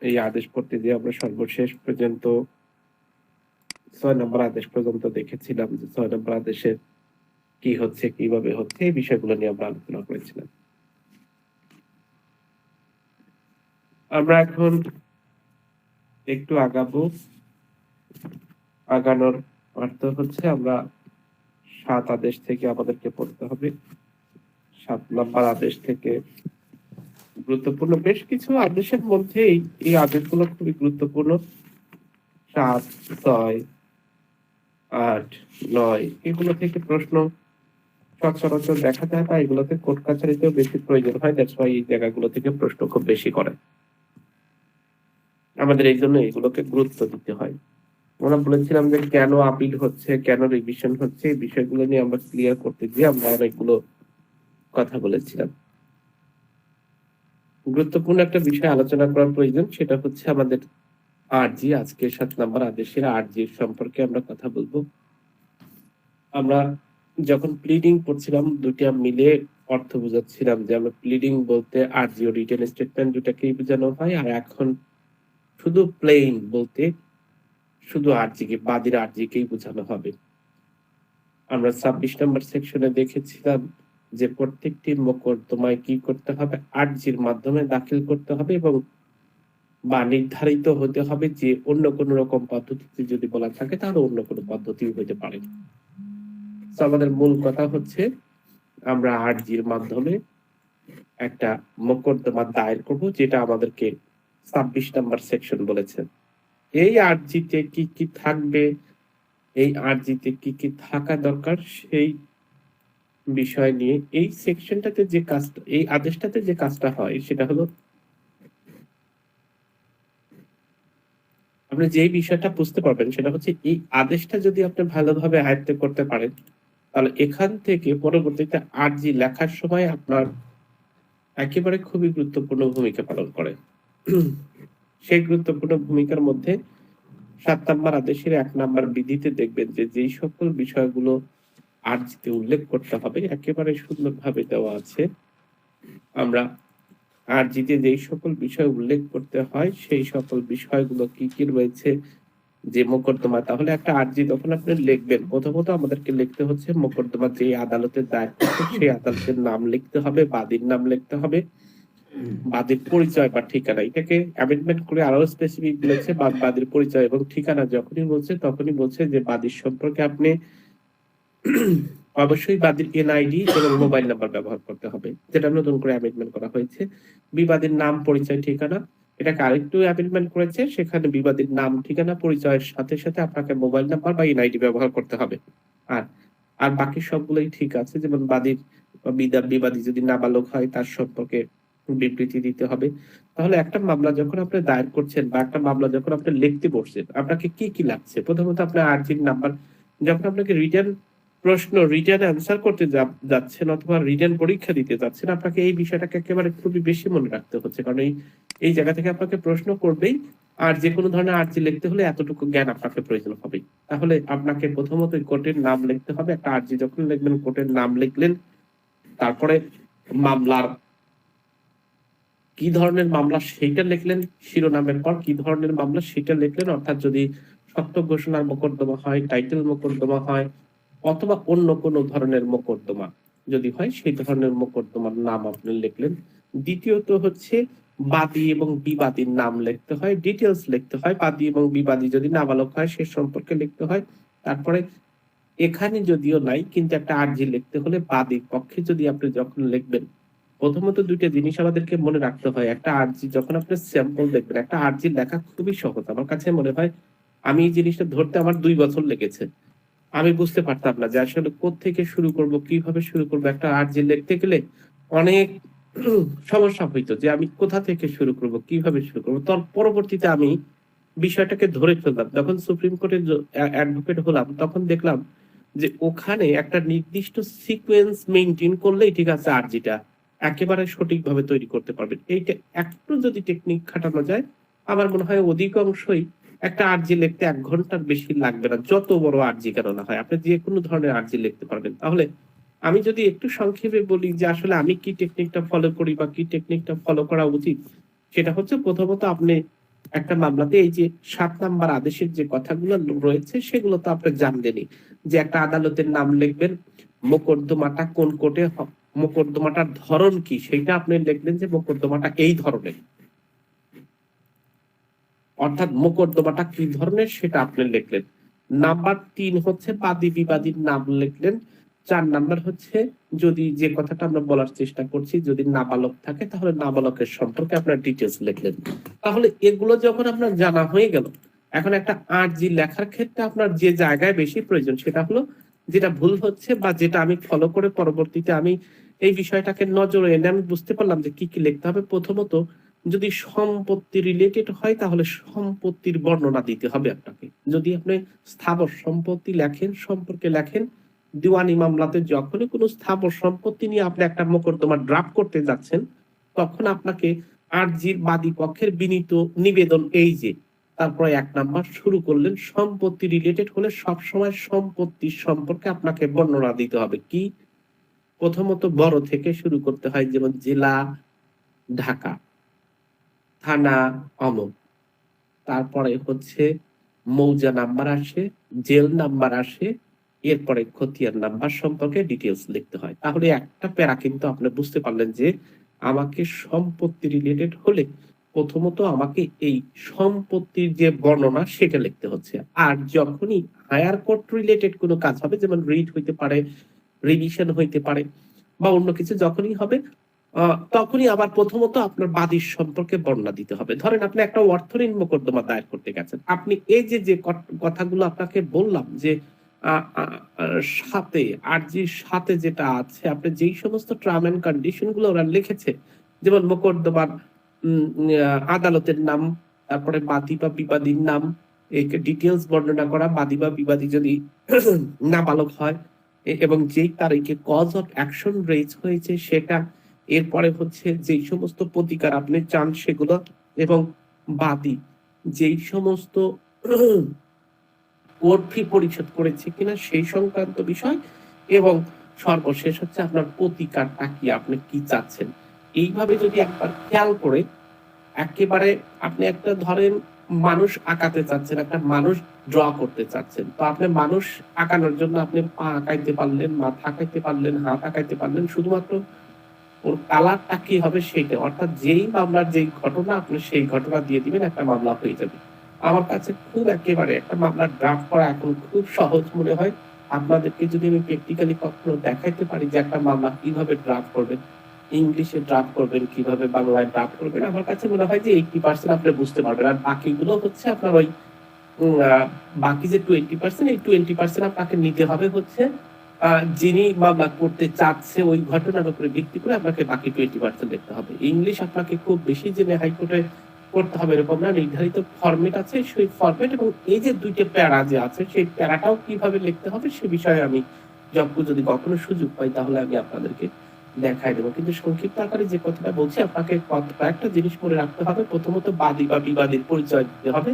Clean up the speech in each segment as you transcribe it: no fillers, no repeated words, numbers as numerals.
এই আদেশ করতে গিয়ে আমরা সর্বশেষ পর্যন্ত ৬ নম্বর আদেশ পর্যন্ত দেখেছিলাম যে ৬ নম্বর আদেশে কি হচ্ছে, কিভাবে হচ্ছে এই বিষয়গুলো নিয়ে আমরা আলোচনা করেছিলাম। আমরা এখন একটু আগাবো। আগানোর অর্থ হচ্ছে আমরা ৭ আদেশ থেকে আমাদেরকে পড়তে হবে। ৭ নম্বর আদেশ থেকে গুরুত্বপূর্ণ বেশ কিছু আদেশের মধ্যে এই আদেশগুলো খুবই গুরুত্বপূর্ণ। ৭, ৬, ৮, ৯ এগুলো থেকে প্রশ্ন সচরাচর দেখা যায় বা এগুলোতে কোর্ট কাছারিতেও বেশি প্রয়োজন হয়। দ্যাটস ওয়াই এই জায়গাগুলো থেকে প্রশ্ন খুব বেশি করে। আমাদের এই জন্য এগুলোকে গুরুত্ব দিতে হয়। আমরা বলেছিলাম যে কেন আপিল হচ্ছে, কেন রিভিশন হচ্ছে এই বিষয়গুলো নিয়ে আমরা ক্লিয়ার করতে গিয়ে আমরা অনেকগুলো কথা বলেছিলাম। গুরুত্বপূর্ণ একটা বিষয় আলোচনা করার প্রয়োজন, সেটা হচ্ছে আমাদের আরজি। আজকে ৭ নম্বর আদেশের আরজির সম্পর্কে আমরা কথা বলবো। আমরা যখন প্লিডিং করছিলাম দুইটা মিলে অর্থ বোঝাচ্ছিলাম যে আমরা প্লিডিং বলতে আরজি ও রিটেন স্টেটমেন্ট দুটাকেই বোঝানো হয়। আর এখন শুধু প্লেইন বলতে শুধু আরজিকে, বাদীর আরজিকেই বোঝানো হবে। আমরা ২৬ নম্বর সেকশনে দেখেছিলাম যে প্রত্যেকটি মোকদ্দমায় কি করতে হবে, আরজির মাধ্যমে দাখিল করতে হবে এবং বা নির্ধারিত হতে হবে যে অন্য কোন রকম পদ্ধতিতে যদি বলা থাকে তাহলে অন্য কোন পদ্ধতিও হইতে পারে। তো আমাদের মূল কথা হচ্ছে আমরা আরজির মাধ্যমে একটা মোকদ্দমা দায়ের করব, যেটা আমাদেরকে ২৬ নম্বর সেকশন বলেছে। এই আরজিতে কি কি থাকবে, এই আরজিতে কি কি থাকা দরকার সেই বিষয় নিয়ে এই সেকশনটাতে যে কাজটা, এই আদেশটাতে যে কাজটা হয় সেটা হলো আপনি যেই বিষয়টা বুঝতে পারবেন সেটা হচ্ছে এই আদেশটা যদি আপনি ভালোভাবে আয়ত্ত করতে পারেন তাহলে এখান থেকে পরবর্তীতে আরজি লেখার সময় আপনার একেবারে খুবই গুরুত্বপূর্ণ ভূমিকা পালন করে। সেই গুরুত্বপূর্ণ ভূমিকার মধ্যে ৭ নম্বর আদেশের ১ নম্বর বিধিতে দেখবেন যে যেই সকল বিষয়গুলো আরজিতে উল্লেখ করতে হবে একেবারে সুন্দরভাবে দেওয়া আছে। আমরা আরজিতে যেই সকল বিষয় উল্লেখ করতে হয় সেই সকল বিষয়গুলো কি কি রয়েছে যে মোকদ্দমা, তাহলে একটা আরজি যখন আপনি লিখবেন প্রথমত আমাদেরকে লিখতে হচ্ছে মোকদ্দমা যে আদালতে দায়ের করছে সেই আদালতের নাম লিখতে হবে, বাদীর নাম লিখতে হবে, বাদীর পরিচয় বা ঠিকানা। এটাকে অ্যামেন্ডমেন্ট করে আরো স্পেসিফিক বলেছে বাদীর পরিচয় এবং ঠিকানা যখনই বলছে তখনই বলছে যে বাদীর সম্পর্কে আপনি অবশ্যই বাদীর এনআইডি এবং মোবাইল নাম্বার ব্যবহার করতে হবে, যেটা নতুন করে অ্যামেন্ডমেন্ট করা হয়েছে। বিবাদীর নাম, পরিচয়, ঠিকানা এটাকে আরেকটু অ্যামেন্ডমেন্ট করেছে, সেখানে বিবাদীর নাম, ঠিকানা, পরিচয়ের সাথে সাথে আপনাকে মোবাইল নাম্বার বা এনআইডি ব্যবহার করতে হবে। আর আর বাকি সবগুলোই ঠিক আছে, যেমন বাদীর বিবাদী যদি নাবালক হয় তার সম্পর্কে বিবৃতি দিতে হবে। তাহলে একটা মামলা যখন আপনি দায়ের করছেন বা একটা মামলা যখন আপনি লিখতে বসছেন আপনাকে কি কি লাগছে, প্রথমত আপনার আর্জির নাম্বার। যখন আপনাকে রিটার্ন প্রশ্ন, রিটার্ন অ্যান্সার করতে যাচ্ছেন অথবা রিটার্ন পরীক্ষা দিতে যাচ্ছেন আপনাকে এই বিষয়টাকে একেবারে খুবই বেশি মনে রাখতে হচ্ছে, কারণ এই জায়গা থেকে আপনাকে প্রশ্ন করবেই। আর যে কোনো ধরনের আর্জি লিখতে হলে এতটুকু জ্ঞান আপনাকে প্রয়োজন হবে। তাহলে আপনাকে প্রথমত কোর্টের নাম লিখতে হবে। একটা আর্জি যখন লিখবেন কোর্টের নাম লিখলেন, তারপরে মামলার কি ধরনের মামলা সেইটা লিখলেন, শিরোনামের পর কি ধরনের মামলা সেটা লিখলেন, অর্থাৎ যদি সত্য ঘোষণার মোকদ্দমা হয়, টাইটেল মোকদ্দমা হয় অথবা অন্য কোনো ধরনের মোকদ্দমা যদি হয় সেই ধরনের মোকদ্দমার নাম আপনি লিখলেন। দ্বিতীয়ত হচ্ছে বাদী এবং বিবাদীর নাম লিখতে হয়, ডিটেলস লিখতে হয়। বাদী এবং বিবাদী যদি নাবালক হয় সে সম্পর্কে লিখতে হয়। তারপরে এখানে যদিও নাই কিন্তু একটা আর্জি লিখতে হলে বাদীর পক্ষে যদি আপনি যখন লিখবেন, প্রথমত দুইটা জিনিস আমাদেরকে মনে রাখতে হয়। একটা আর্জি যখন আপনি স্যাম্পল দেখবেন, একটা আর্জি লেখা খুবই সহজ। আমার কাছে মনে হয় আমি এই জিনিসটা ধরতে আমার ২ বছর লেগেছে। আমি বুঝতে পারতাম না যে আসলে কোত্থেকে শুরু করব, কিভাবে শুরু করব। একটা আর্জি লিখতে গেলে অনেক সমস্যা হইতো যে আমি কোথা থেকে শুরু করব, কিভাবে শুরু করব। তার পরবর্তীতে আমি বিষয়টাকে ধরে ফেললাম। যখন সুপ্রিম কোর্টের অ্যাডভোকেট হলাম তখন দেখলাম যে ওখানে একটা নির্দিষ্ট সিকোয়েন্স মেইনটেইন করলেই ঠিক আছে আরজিটা একেবারে সঠিকভাবে তৈরি করতে পারবেন। এইটা একটু যদি টেকনিক খাটানো যায় আমার মনে হয় অধিকাংশই একটা আরজি লিখতে ১ ঘন্টার বেশি লাগবে না। যত বড় আরজি কেন না হয় আপনি যে কোনো ধরনের আরজি লিখতে পারবেন। তাহলে আমি যদি একটু সংক্ষেপে বলি যে আসলে আমি কি টেকনিকটা ফলো করি বা কি টেকনিকটা ফলো করা উচিত, সেটা হচ্ছে প্রথমত আপনি একটা মামলাতে এই যে ৭ নাম্বার আদেশের যে কথাগুলো রয়েছে সেগুলো তো আপনি জানবেনই। যে একটা আদালতের নাম লিখবেন, মোকদ্দমাটা কোন কোর্টে মোকদ্দমাটার ধরন কি সেইটা আপনি লিখলেন যে মোকদ্দমাটা এই ধরনের। অর্থাৎ মোকদ্দমাটা কি ধরনের সেটা আপনি লিখলেন। নাম্বার ৩ হচ্ছে বাদী বিবাদীর নাম লিখলেন। ৪ নাম্বার হচ্ছে যদি যে কথাটা আমরা বলার চেষ্টা করছি যদি নাবালক থাকে তাহলে নাবালকের সম্পর্কে আপনার ডিটেইলস লিখলেন। তাহলে এগুলো যখন আপনার জানা হয়ে গেল, এখন একটা আরজি লেখার ক্ষেত্রে আপনার যে জায়গায় বেশি প্রয়োজন সেটা হলো যেটা ভুল হচ্ছে বা যেটা আমি ফলো করে পরবর্তীতে আমি এই বিষয়টাকে নজরে এনে আমি বুঝতে পারলাম যে কি লিখতে হবে। প্রথমত যদি সম্পত্তি রিলেটেড হয় তাহলে সম্পত্তির বর্ণনা দিতে হবে আপনাকে। যদি আপনি স্থাবর সম্পত্তি লেখেন সম্পর্কে লেখেন, দিওয়ানি মামলাতে যখনই কোনো স্থাবর সম্পত্তি নিয়ে আপনি একটা মোকদ্দমা ড্রাফট করতে যাচ্ছেন তখন আপনাকে আরজির বাদী পক্ষের বিনীত নিবেদন এই যে, তারপরে ১ নাম্বার শুরু করলেন সম্পত্তি রিলেটেড হলে সবসময় সম্পত্তির সম্পর্কে আপনাকে বর্ণনা দিতে হবে। কি? প্রথমত বড় থেকে শুরু করতে হয়, যেমন জেলা ঢাকা, থানা অমুক, তারপরে হচ্ছে মৌজা নাম্বার আসে, জেল নাম্বার আসে, এরপরে খতিয়ান নাম্বার সম্পর্কে ডিটেইলস লিখতে হয়। তাহলে একটা প্যারা কিন্তু আপনি বুঝতে পারলেন যে আমাকে সম্পত্তি রিলেটেড হলে প্রথমত আমাকে এই সম্পত্তির যে বর্ণনা সেটা লিখতে হচ্ছে। আর যখনই হায়ার কোর্ট রিলেটেড কোনো কাজ হবে, যেমন রিট হইতে পারে, রিভিশন হইতে পারে বা অন্য কিছু যখনই হবে তখনই আবার প্রথমত আপনার বাদীর সম্পর্কে বর্ণনা দিতে হবে। ধরেন আপনি একটা অর্থঋণ মোকদ্দমা দায়ের করতে গেছেন। আপনি এই যে কথাগুলো আপনাকে বললাম যে সাথে আরজির সাথে যেটা আছে আপনি যেই সমস্ত টার্ম এন্ড কন্ডিশন গুলো ওরা লিখেছে, যেমন মোকদ্দমার আদালতের নাম, তারপরে বাদী বা বিবাদীর নাম, এই ডিটেইলস বর্ণনা করা, বাদী বা বিবাদী যদি নাবালক হয় এবং যেই তারিখে কজ অফ অ্যাকশন রেজ হয়েছে সেটা, এরপরে হচ্ছে যেই সমস্ত প্রতিকার আপনি চান সেগুলো, এবং বাদী যেই সমস্ত কোর্ট ফি পরিশোধ করেছে কিনা সেই সংক্রান্ত বিষয়, এবং সর্বশেষ হচ্ছে আপনার প্রতিকারটা কি, আপনি কি চাচ্ছেন। এইভাবে যদি একবার খেয়াল করে একেবারে আপনি একটা ধরেন মানুষ আঁকাতে চাচ্ছেন, একটা মানুষ ড্র করতে চাচ্ছেন, তো আপনি মানুষ আঁকানোর জন্য আপনি পা আঁকাইতে পারলেন, মাথা আঁকাইতে পারলেন, হাত আঁকাইতে পারলেন, শুধুমাত্র ওর কালারটা কি হবে সেইটা, অর্থাৎ যেই মামলার যেই ঘটনা আপনি সেই ঘটনা দিয়ে দিবেন, একটা মামলা হয়ে যাবে। আমার কাছে খুব একেবারে একটা মামলার ড্রাফট করা এখন খুব সহজ মনে হয়। আপনাদেরকে যদি আমি প্র্যাকটিক্যালি কখনো দেখাইতে পারি যে একটা মামলা কিভাবে ড্রাফট করবেন, ইংলিশে ড্রাফট করবেন, কিভাবে বাংলায় ড্রাফট করবেন, আমার কাছে মনে হয় যে 80% আপনি বুঝতে পারবেন। আর বাকিগুলো হচ্ছে আপনার ওই বাকি যে 20% এই 20% আপনাকে নিতে হবে হচ্ছে যিনি মামলা করতে চাচ্ছে ওই ঘটনার উপরে ভিত্তি করে আপনাকে বাকি 20% দেখতে হবে। ইংলিশ আপনাকে খুব বেশি জেনে হাইকোর্টে করতে হবে এরকম না, নির্ধারিত ফরম্যাট আছে সেই ফরম্যাট, এবং এই যে ২ টা প্যারা যে আছে সেই প্যারাটাও কিভাবে লিখতে হবে সে বিষয়ে আমি যদি কখনো সুযোগ পাই তাহলে আমি আপনাদেরকে দেখায় দেব। কিন্তু সংক্ষিপ্ত আকারে যে কথাটা বলছি আপনাকে কয়েকটা জিনিস মনে রাখতে হবে। প্রথমত বাদী বা বিবাদীর পরিচয় দিতে হবে।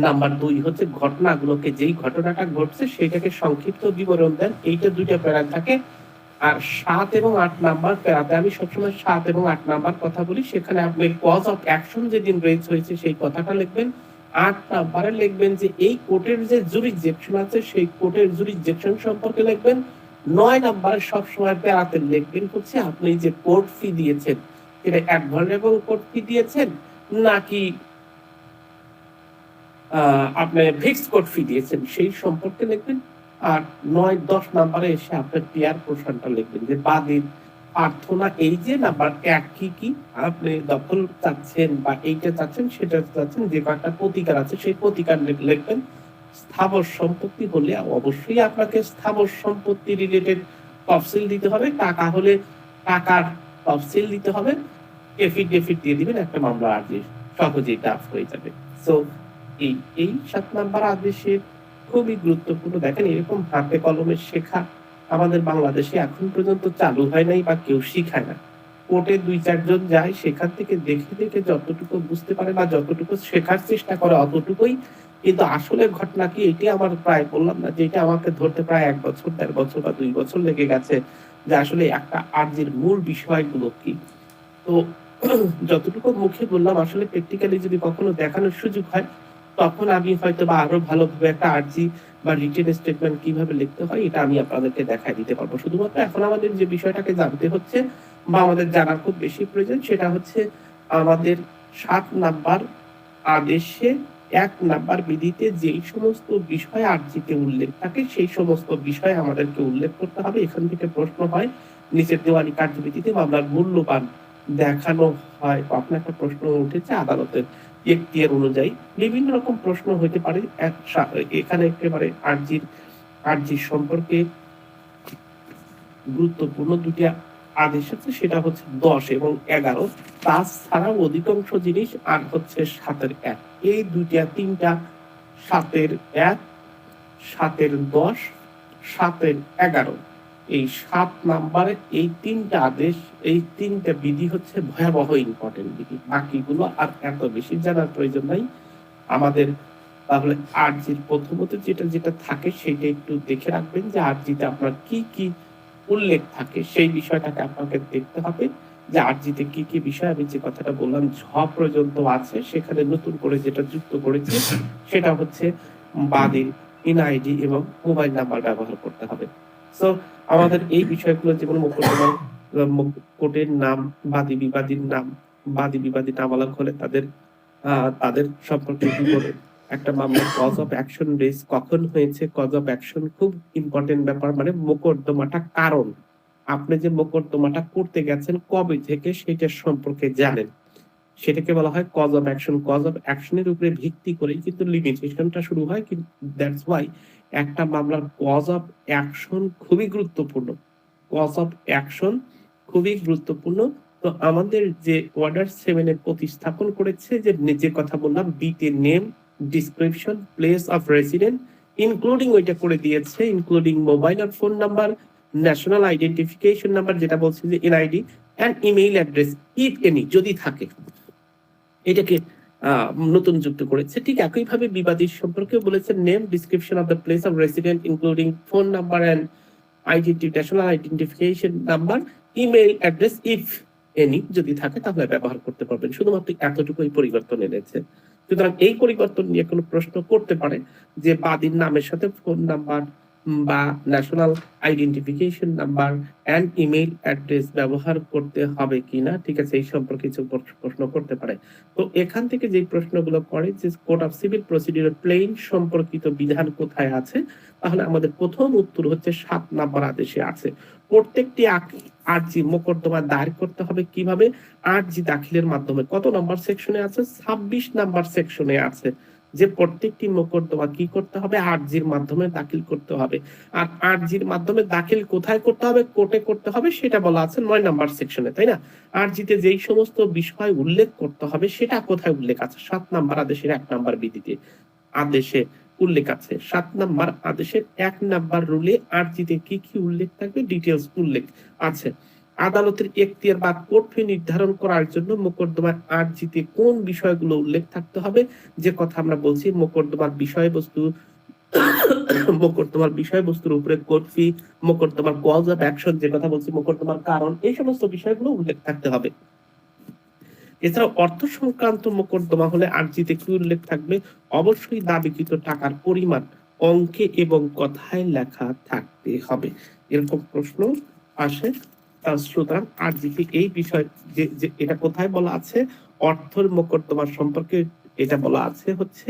নাম্বার ২ হচ্ছে ঘটনাগুলোকে, যেই ঘটনাটা ঘটছে সেটাকে সংক্ষিপ্ত বিবরণ দেন। এইটা ২ টা প্যারা থাকে। আর ৭ এবং ৮ নাম্বার প্যারাতে আমি সবসময় ৭ এবং ৮ নাম্বার কথা বলি, সেখানে আপনি কজ অফ অ্যাকশন যেদিন রেজ হয়েছে সেই কথাটা লিখবেন। ৮ নাম্বারে লিখবেন যে এই কোর্টের যে জুরিসডিকশন আছে সেই কোর্টের জুরিসডিকশন সম্পর্কে লিখবেন। ৯ নাম্বারে সবসময় প্যারাতে লিখবেন হচ্ছে আপনি যে কোর্ট ফি দিয়েছেন এটা অ্যাডভান্টেবল কোর্ট ফি দিয়েছেন নাকি আপনি ফিক্সড কোর্ট ফি দিয়েছেন সেই সম্পর্কে লিখবেন। আর ৯-১০ নাম্বারে এসে আপনার ক্লিয়ার পোরশনটা লিখবেন যে বাদীর প্রার্থনা এই যে নাম্বার ১ কি আপনি দখল চাচ্ছেন বা এইটা চাচ্ছেন সেটা চাচ্ছেন, যে কয়েকটা প্রতিকার আছে সেই প্রতিকার লিখবেন। স্থাবর সম্পত্তি হলে অবশ্যই আপনাকে স্থাবর সম্পত্তি রিলেটেড তফসিল দিতে হবে, টাকা হলে টাকার তফসিল দিতে হবে, এফিডেভিট দিয়ে দিবেন, একটা মামলা আরজি সহজেই ড্রাফট হয়ে যাবে। সো এই ৭ নাম্বার আদেশের খুবই গুরুত্বপূর্ণ। দেখেন এরকম হাতে কলমে শেখা আমাদের বাংলাদেশে এখন পর্যন্ত চালু হয় নাই বা কেউ শিখায় না। কোর্টে ২-৪ জন যায়, সেখান থেকে দেখে যতটুকু বুঝতে পারে বা যতটুকু শেখার চেষ্টা করে অতটুকুই। কিন্তু আসলে ঘটনা কি এটি আমার প্রায় বললাম না যে এটা আমাকে ধরতে প্রায় ১ বছর, ১.৫ বছর বা ২ বছর লেগে গেছে যে আসলে একটা আরজির মূল বিষয়গুলো কি। তো যতটুকু মুখে বললাম আসলে প্র্যাকটিক্যালি যদি কখনো দেখানোর সুযোগ হয়, তখন আমি হয়তোবা আরো ভালোভাবে একটা আর্জি বা রিটেন স্টেটমেন্ট কিভাবে লিখতে হয় এটা আমি আপনাদেরকে দেখায় দিতে পারবো। শুধুমাত্র এখন আমাদের যে বিষয়টাকে জানতে হচ্ছে বা আমাদের জানার খুব বেশি প্রয়োজন সেটা হচ্ছে আমাদের ৭ নাম্বার আদেশে ১ নাম্বার বিধিতে যেই সমস্ত বিষয় আর্জিতে উল্লেখ থাকে সেই সমস্ত বিষয় আমাদেরকে উল্লেখ করতে হবে। এখান থেকে প্রশ্ন হয় নিচের দেওয়ানি কার্যবিধিতে মামলার মূল্যবান দেখানো হয়। কখনো একটা প্রশ্ন উঠেছে আদালতের এখতিয়ার অনুযায়ী বিভিন্ন রকম প্রশ্ন হইতে পারে। এখানে একেবারে আর্জির সম্পর্কে গুরুত্বপূর্ণ ২ টি আদেশ আছে, সেটা হচ্ছে ১০ এবং ১১। তাছাড়াও অধিকাংশ জিনিস আর হচ্ছে ৭ এর ১। এই ২ টা ৩ টা ৭ এর ১, ৭ এর ১০, ৭ এর ১১ এই ৭ নাম্বারে এই ৩ টা আদেশ, এই ৩ টা বিধি হচ্ছে ভয়াবহ ইম্পোর্টেন্ট বিধি। বাকিগুলো আর এত বেশি জানার প্রয়োজন নাই। আমাদের তাহলে আরজির প্রথমত যেটা থাকে সেটা একটু দেখে রাখবেন যে আরজিতে আপনার কি উল্লেখ থাকে সেই বিষয়টাকে আপনাকে দেখতে হবে যে আরজিতে কি বিষয় আমি যে কথাটা বললাম ঝ পর্যন্ত আছে সেখানে নতুন করে যেটা যুক্ত করেছি সেটা হচ্ছে বাদীর এনআইডি এবং মোবাইল নাম্বার ব্যবহার করতে হবে। সো আমাদের এই বিষয়গুলো যেমন মোকদ্দমার কোর্টের নাম, বাদী বিবাদী নাবালক হলে তাদের সম্পর্কে বিবরণ, একটা মামলার কজ অফ অ্যাকশন রেজ কখন হয়েছে, কজ অফ অ্যাকশন খুব ইম্পর্টেন্ট ব্যাপার, মানে মোকদ্দমাটা কারণ আপনি যে মোকদ্দমাটা করতে গেছেন কবে থেকে সেটার সম্পর্কে জানেন, সেটাকে বলা হয় cause of action. Cause of অ্যাকশনের উপরে ভিত্তি করেই কিন্তু লিমিটেশনটা শুরু হয়। কিন্তু দ্যাটস ওয়াই একটা মামলার কজ অফ অ্যাকশন খুবই গুরুত্বপূর্ণ। কজ অফ অ্যাকশন খুবই গুরুত্বপূর্ণ। তো আমাদের যে অর্ডার 7 এ প্রতিস্থাপন করেছে যে কথা বললাম বিতে name, description, place of resident including ওইটা করে দিয়েছে ইনক্লুডিং মোবাইল আর phone number, national identification number যেটা বলছে যে NID and email address if any যদি থাকে, এটাকে নতুন যুক্ত করেছে। ঠিক একইভাবে বিবাদীর সম্পর্কেও বলেছে name, description of the place of resident including phone number and national identification number, email address if any যদি থাকে তাহলে ব্যবহার করতে পারবেন। শুধুমাত্র এতটুকুই পরিবর্তন এনেছে। সুতরাং এই পরিবর্তন নিয়ে কোনো প্রশ্ন করতে পারে যে বাদীর নামের সাথে ফোন নাম্বার বা national identification number and email address ব্যবহার করতে হবে কিনা, ঠিক আছে, এই সম্পর্কে কিছু প্রশ্ন করতে পারে। তো এখান থেকে যে প্রশ্নগুলো করে যে code of civil procedure plain সম্পর্কিত বিধান কোথায় আছে, তাহলে আমাদের প্রথম উত্তর হচ্ছে ৭ নাম্বার আদেশে আছে। প্রত্যেকটি আরজি মোকদ্দমা দায়ের করতে হবে কিভাবে, আরজি দাখিলের মাধ্যমে। কত নাম্বার সেকশনে আছে? ২৬ নাম্বার সেকশনে আছে যে প্রত্যেকটি মোকদ্দমা কি করতে হবে, আরজির মাধ্যমে দাখিল করতে হবে। আর আরজির মাধ্যমে দাখিল কোথায় করতে হবে, কোর্টে করতে হবে, সেটা বলা আছে ৯ নাম্বার সেকশনে, তাই না? আরজিতে যেই সমস্ত বিষয় উল্লেখ করতে হবে সেটা কোথায় উল্লেখ আছে? ৭ নাম্বার আদেশের ১ নাম্বার বিধিতে আদেশে উল্লেখ আছে। ৭ নাম্বার আদেশের ১ নাম্বার রুলে আরজিতে কি উল্লেখ থাকবে ডিটেইলস উল্লেখ আছে। আদালতের এখতিয়ার বা কোর্ট ফি নির্ধারণ করার জন্য মোকদ্দমার আরজিতে কোন বিষয়গুলো উল্লেখ থাকতে হবে, যে কথা আমরা বলছি মোকদ্দমার বিষয়বস্তুর উপরে কোর্ট ফি, মোকদ্দমার কজ অফ অ্যাকশন যে কথা বলছি, মোকদ্দমার কারণ, এই সমস্ত বিষয়গুলো উল্লেখ থাকতে হবে। এছাড়াও অর্থ সংক্রান্ত মোকদ্দমা হলে আরজিতে কি উল্লেখ থাকবে? অবশ্যই দাবিকৃত টাকার পরিমাণ অঙ্কে এবং কথায় লেখা থাকতে হবে। এরকম প্রশ্ন আসে। সুতরাং আরজিতে এই বিষয় যে এটা কোথায় বলা আছে, অর্থের মোকদ্দমা সম্পর্কে এটা বলা আছে হচ্ছে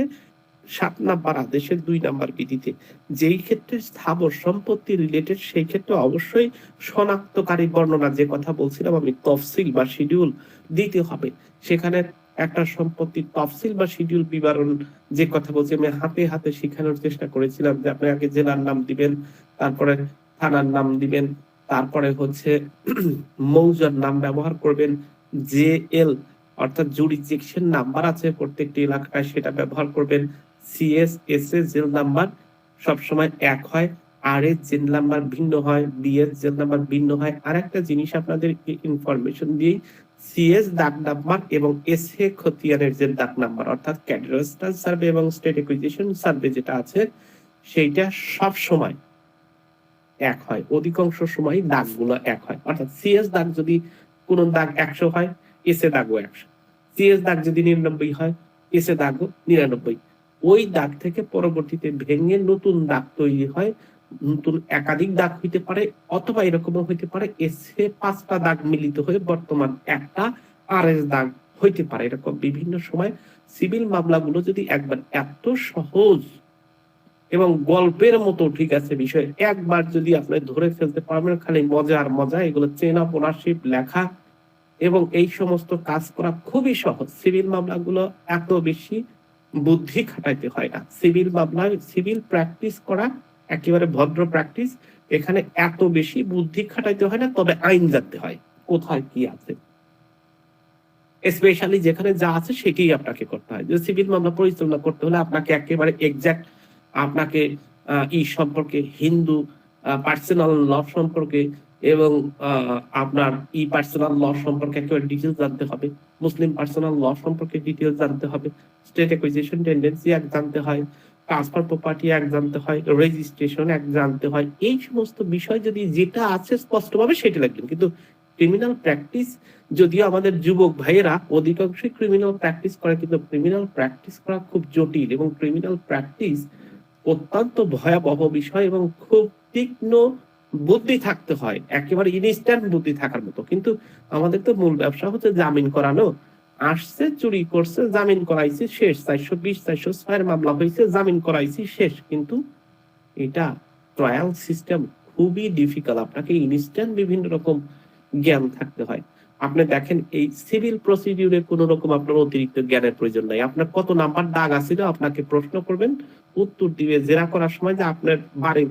৭ নাম্বার আদেশের ২ নাম্বার বিধিতে। যেই ক্ষেত্রে স্থাবর সম্পত্তি রিলেটেড সেই ক্ষেত্রে অবশ্যই শনাক্তকারী বর্ণনা যে কথা বলছিলাম আমি, তফসিল বা শিডিউল দিতে হবে। সেখানে একটা সম্পত্তির তফসিল বা শিডিউল বিবরণ যে কথা বলছি আমি হাতে শেখানোর চেষ্টা করেছিলাম যে আপনি আগে জেলার নাম দিবেন, তারপরে থানার নাম দিবেন, তারপরে হচ্ছে মৌজার নাম ব্যবহার করবেন, জেএল অর্থাৎ জুরিসডিকশন নাম্বার আছে প্রত্যেকটি এলাকায় সেটা ব্যবহার করবেন, CS S A JL number সবসময় এক হয়, আর এর জেল নাম্বার ভিন্ন হয়, বি এর জেল নাম্বার ভিন্ন হয়। আর একটা জিনিস আপনাদের ইনফরমেশন দিই, সিএস দাগ নাম্বার এবং এস এ খতিয়ানের যে দাগ নাম্বার অর্থাৎ ক্যাডাস্ট্রাল সার্ভে এবং স্টেট অ্যাকুইজিশন সার্ভে যেটা আছে সেইটা সব সময় এক হয়, অধিকাংশ সময় দাগগুলো এক হয়। অর্থাৎ সিএস দাগ যদি কোন দাগ ১০০ হয়, এস এ দাগও 100, সিএস দাগ যদি 99 হয়, এস এ দাগও 99। ওই দাগ থেকে পরবর্তীতে ভেঙে নতুন দাগ তৈরি হয়, নতুন একাধিক দাগ হইতে পারে, অথবা এরকমও হইতে পারে এস এ 5টা দাগ মিলিত হয়ে বর্তমান একটা আর এস দাগ হইতে পারে। এরকম বিভিন্ন সময় সিভিল মামলাগুলো যদি একবার এত সহজ এবং গল্পের মতো, ঠিক আছে, বিষয় একবার যদি আপনি ধরে ফেলতে পারবেন, খালি মজা আর মজা। এগুলো চেন অফ ওনারশিপ লেখা এবং এই সমস্ত কাজ করা খুবই সহজ। সিভিল মামলাগুলো এত বেশি বুদ্ধি খাটাইতে হয় না। সিভিল মামলায় সিভিল প্র্যাকটিস করা একেবারে ভদ্র প্র্যাকটিস। এখানে এত বেশি বুদ্ধি খাটাইতে হয় না, তবে আইন জানতে হয় কোথায় কি আছে, স্পেশালি যেখানে যা আছে সেটাই আপনাকে করতে হয়। যে সিভিল মামলা পরিচালনা করতে হলে আপনাকে একেবারে এক্সাক্ট, আপনাকে ই সম্পর্কে, হিন্দু পার্সোনাল ল সম্পর্কে এবং আপনার ই পার্সোনাল ল সম্পর্কে একেবারে ডিটেলস জানতে হবে, মুসলিম পার্সোনাল ল সম্পর্কে ডিটেলস জানতে হবে, স্টেট অ্যাকুইজিশন টেন্ডেন্সি অ্যাক্ট জানতে হয়, ট্রান্সফার প্রপার্টি অ্যাক্ট জানতে হয়, রেজিস্ট্রেশন অ্যাক্ট জানতে হয়। এই সমস্ত বিষয় যদি যেটা আছে স্পষ্টভাবে সেটা লাগবেন। কিন্তু ক্রিমিনাল প্র্যাকটিস, যদিও আমাদের যুবক ভাইয়েরা অধিকাংশই ক্রিমিনাল প্র্যাকটিস করে, কিন্তু ক্রিমিনাল প্র্যাকটিস করা খুব জটিল এবং ক্রিমিনাল প্র্যাকটিস অত্যন্ত ভয়াবহ বিষয় এবং খুব তীক্ষ্ণ বুদ্ধি থাকতে হয়, একেবারে ইনস্ট্যান্ট বুদ্ধি থাকার মতো। কিন্তু আমাদের তো মূল ব্যবসা হচ্ছে জামিন করানো। আসছে, চুরি করছে, জামিন করাইছি, শেষ। 420 406 মামলা হয়েছে, জামিন করাইছি, শেষ। কিন্তু এটা ট্রায়াল সিস্টেম খুবই ডিফিকাল্ট। আপনাকে ইনস্ট্যান্ট বিভিন্ন রকম জ্ঞান থাকতে হয়। আপনি দেখেন, এই সিভিল প্রসিডিউরে কোন রকম আপনার অতিরিক্ত জ্ঞানের প্রয়োজন নাই। আপনার কত নাম্বার দাগ আছিল, আপনাকে প্রশ্ন করবেন, উত্তর দিবে। জেরা করার সময় যে আপনার বাড়ির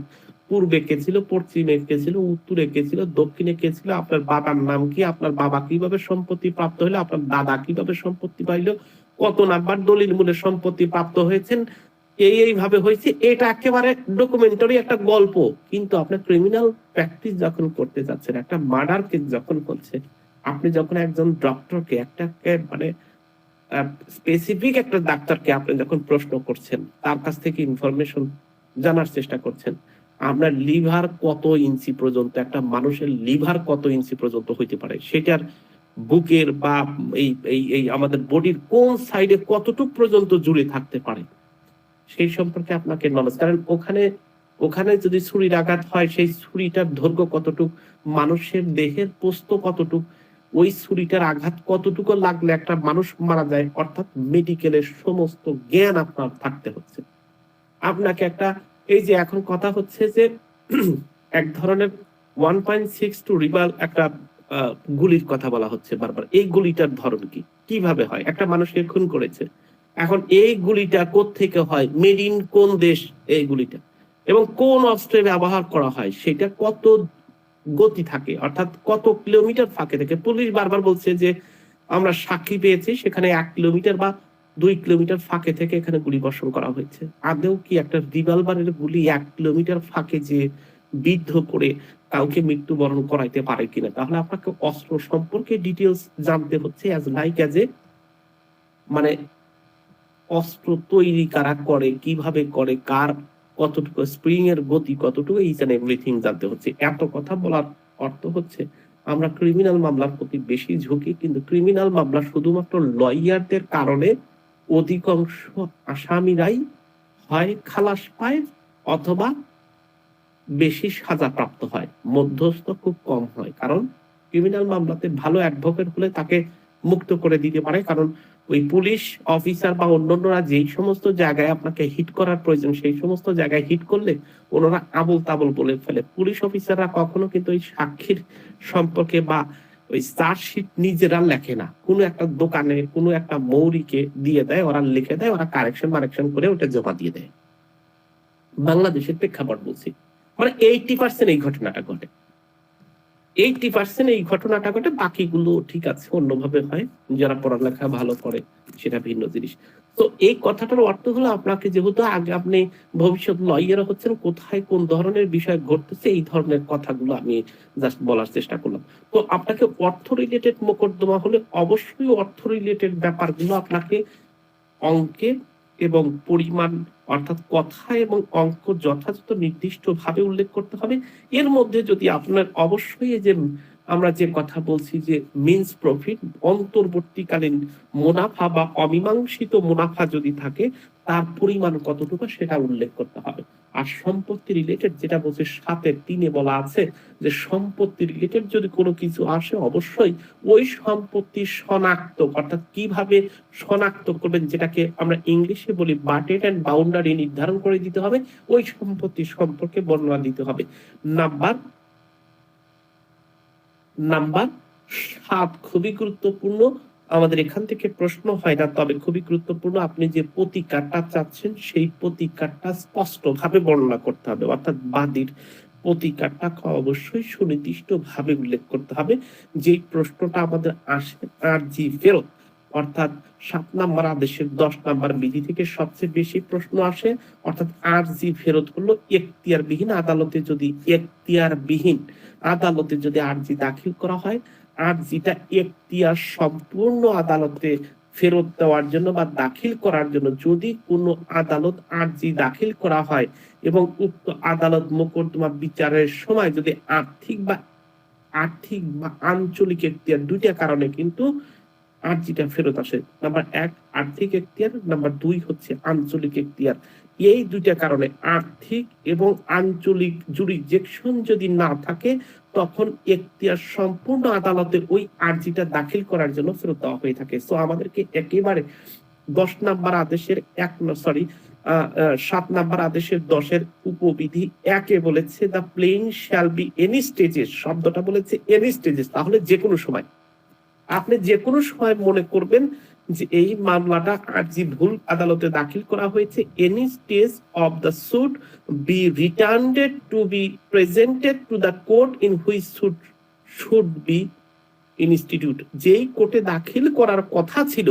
পূর্বে কে ছিল, পশ্চিমে কে ছিল, উত্তরে কে ছিল, দক্ষিণে কে ছিল, আপনার বাবার নাম কি, আপনার বাবা কিভাবে সম্পত্তি প্রাপ্ত হলো, আপনার দাদা কিভাবে সম্পত্তি পাইলো, কত নাম্বার দলিল মূলে সম্পত্তি প্রাপ্ত হয়েছেন, এইভাবে হয়েছে, এটা একেবারে ডকুমেন্টারি একটা গল্প। কিন্তু আপনার ক্রিমিনাল প্র্যাকটিস যখন করতে যাচ্ছেন, একটা মার্ডার কেস যখন হচ্ছে, আপনি যখন একজন ডক্টরকে, একটা মানে স্পেসিফিক একটা ডাক্তারকে আপনি যখন প্রশ্ন করছেন, তার কাছ থেকে ইনফরমেশন জানার চেষ্টা করছেন, আপনার লিভার কত ইঞ্চি পর্যন্ত, একটা মানুষের লিভার কত ইঞ্চি পর্যন্ত হইতে পারে, সেটার বুকের বা এই এই এই আমাদের বডির কোন সাইডে কতটুকু পর্যন্ত জুড়ে থাকতে পারে, সেই সম্পর্কে আপনাকে নলেজ। কারণ ওখানে যদি ছুরির আঘাত হয়, সেই ছুরিটার দৈর্ঘ্য কতটুক, মানুষের দেহের প্রস্থ কতটুক, ওই ছুরিটার আঘাত কতটুকু লাগলে একটা মানুষ মারা যায়, অর্থাৎ মেডিকেলের সমস্ত জ্ঞান আপনার থাকতে হচ্ছে। আপনাকে একটা, এই যে এখন কথা হচ্ছে যে এক ধরনের 1.62 রিভাল একটা গুলির কথা বলা হচ্ছে বারবার। এই গুলিটার ধরন কি, কিভাবে হয়? একটা মানুষকে খুন করেছে, এখন এই গুলিটা কোত্থেকে হয়, মেড ইন কোন দেশ এই গুলিটা, এবং কোন অস্ত্রে ব্যবহার করা হয়, সেটা কত গতি থাকে, অর্থাৎ কত কিলোমিটার ফাঁকে থাকে। পুলিশ বারবার বলছে যে আমরা সাক্ষী পেয়েছি সেখানে 1 কিলোমিটার বা 2 কিলোমিটার ফাঁকে থেকে এখানে গুলি বর্ষণ করা হয়েছে। আদৌ কি একটা রিভলভারের গুলি 1 কিলোমিটার ফাঁকে যে বিদ্ধ করে কাউকে মৃত্যুবরণ করাইতে পারে কিনা? তাহলে আপনাকে অস্ত্র সম্পর্কে ডিটেলস জানতে হচ্ছে, অ্যাজ লাইক অ্যাজ এ, মানে অস্ত্র তৈরি কারা করে, কিভাবে করে, কার কতটুকু স্প্রিং এর গতি কতটুকু, ইচ এন্ড এভরিথিং জানতে হচ্ছে। এত কথা বলার অর্থ হচ্ছে আমরা ক্রিমিনাল মামলার প্রতি বেশি ঝুঁকি, কিন্তু ক্রিমিনাল মামলা শুধুমাত্র লয়ারদের কারণে অধিকাংশ আসামিরাই হয় খালাস পায় অথবা বেশি সাজা প্রাপ্ত হয়, মধ্যস্থ খুব কম হয়। কারণ ক্রিমিনাল মামলাতে ভালো অ্যাডভোকেট হলে তাকে মুক্ত করে দিতে পারে, কারণ ওই পুলিশ অফিসার বা অন্যান্যরা যেই সমস্ত জায়গায় আপনাকে হিট করার প্রয়োজন, সেই সমস্ত জায়গায় হিট করলে ওনারা আবল তাবল বলে ফেলে। পুলিশ অফিসাররা কখনো কিন্তু ওই সাক্ষীর সম্পর্কে বা ওই চার্জশিট নিজেরা লেখে না, কোনো একটা দোকানে কোনো একটা মৌরিকে দিয়ে দেয়, ওরা লিখে দেয়, ওরা কারেকশন করে ওটা জমা দিয়ে দেয়। বাংলাদেশের প্রেক্ষাপট বলছি, মানে 80% এই ঘটনাটা ঘটে, 80% এই ঘটনাটা ঘটে। বাকিগুলো ঠিক আছে, অন্যভাবে হয়, যারা পড়ালেখা ভালো করে সেটা ভিন্ন জিনিস। তো এই কথাটার অর্থ হলো, আপনাকে যেহেতু আগে আপনি ভবিষ্যৎ লয়ার হচ্ছেন, কোথায় কোন ধরনের বিষয় ঘটতেছে এই ধরনের কথাগুলো আমি জাস্ট বলার চেষ্টা করলাম। তো আপনাকে অর্থ রিলেটেড মোকদ্দমা হলে অবশ্যই অর্থ রিলেটেড ব্যাপারগুলো আপনাকে অঙ্কে এবং পরিমাণ, অর্থাৎ কথা এবং অঙ্ক যথাযথ নির্দিষ্ট ভাবে উল্লেখ করতে হবে। এর মধ্যে যদি আপনার অবশ্যই এই যে আমরা যে কথা বলছি যে মিন্স প্রফিট, অন্তর্বর্তীকালীন মুনাফা বা অমীমাংসিত মুনাফা যদি থাকে তার পরিমাণ কতটুকু সেটা উল্লেখ করতে হবে। আর সম্পত্তি রিলেটেড যেটা বলছে 7-3 বলা আছে যে সম্পত্তি রিলেটেড যদি কোনো কিছু আসে অবশ্যই ওই সম্পত্তি শনাক্ত, অর্থাৎ কিভাবে শনাক্ত করবেন যেটাকে আমরা ইংলিশে বলি বাটেড এন্ড বাউন্ডারি নির্ধারণ করে দিতে হবে, ওই সম্পত্তি সম্পর্কে বর্ণনা দিতে হবে। নাম্বার 7 খুবই গুরুত্বপূর্ণ, আমাদের এখান থেকে প্রশ্ন হয় না তবে খুবই গুরুত্বপূর্ণ। আপনি যে প্রতিকারটা চাচ্ছেন সেই প্রতিকারটা স্পষ্টভাবে বর্ণনা করতে হবে, অর্থাৎ বাদীর প্রতিকারটা অবশ্যই সুনির্দিষ্ট ভাবে উল্লেখ করতে হবে। যেই প্রশ্নটা আমাদের আসে আরজি ফেরত, অর্থাৎ 7 নম্বর আদেশের 10 নম্বর বিধি থেকে সবচেয়ে বেশি প্রশ্ন আসে, অর্থাৎ আরজি ফেরত হলো এখতিয়ারবিহীন আদালতে যদি আরজি দাখিল করা হয়, আরজিটা এখতিয়ার সম্পূর্ণ আদালতে ফেরত দেওয়ার জন্য বা দাখিল করার জন্য যদি কোনো আদালত আরজি দাখিল করা হয় এবং উক্ত আদালত মোকদ্দমা বিচারের সময় যদি আর্থিক বা আঞ্চলিক এখতিয়ার দুইটা কারণে কিন্তু আরজিটা ফেরত আসে। নাম্বার 1 আর্থিক এখতিয়ার, নাম্বার 2 হচ্ছে আঞ্চলিক এখতিয়ার। এই দুইটা কারণে আর্থিক এবং আঞ্চলিক জুরিসডিকশন যদি না থাকে তখন এখতিয়ার সম্পূর্ণ আদালতে ওই আরজিটা দাখিল করার জন্য ফেরত দেওয়া হয়ে থাকে। সো আমাদেরকে একেবারে 10 নাম্বার আদেশের 7 নাম্বার আদেশের 10-এর উপবিধি 1-এ বলেছে the plaint shall be any stages, শব্দটা বলেছে এনি স্টেজেস, তাহলে যে কোনো সময় আপনি যে কোনো সময় মনে করবেন যে এই মামলাটা আরজি ভুল আদালতে দাখিল করা হয়েছে, any stage of the suit be returned to be presented to the court in which suit should be institute. যেই কোর্টে দাখিল করার কথা ছিল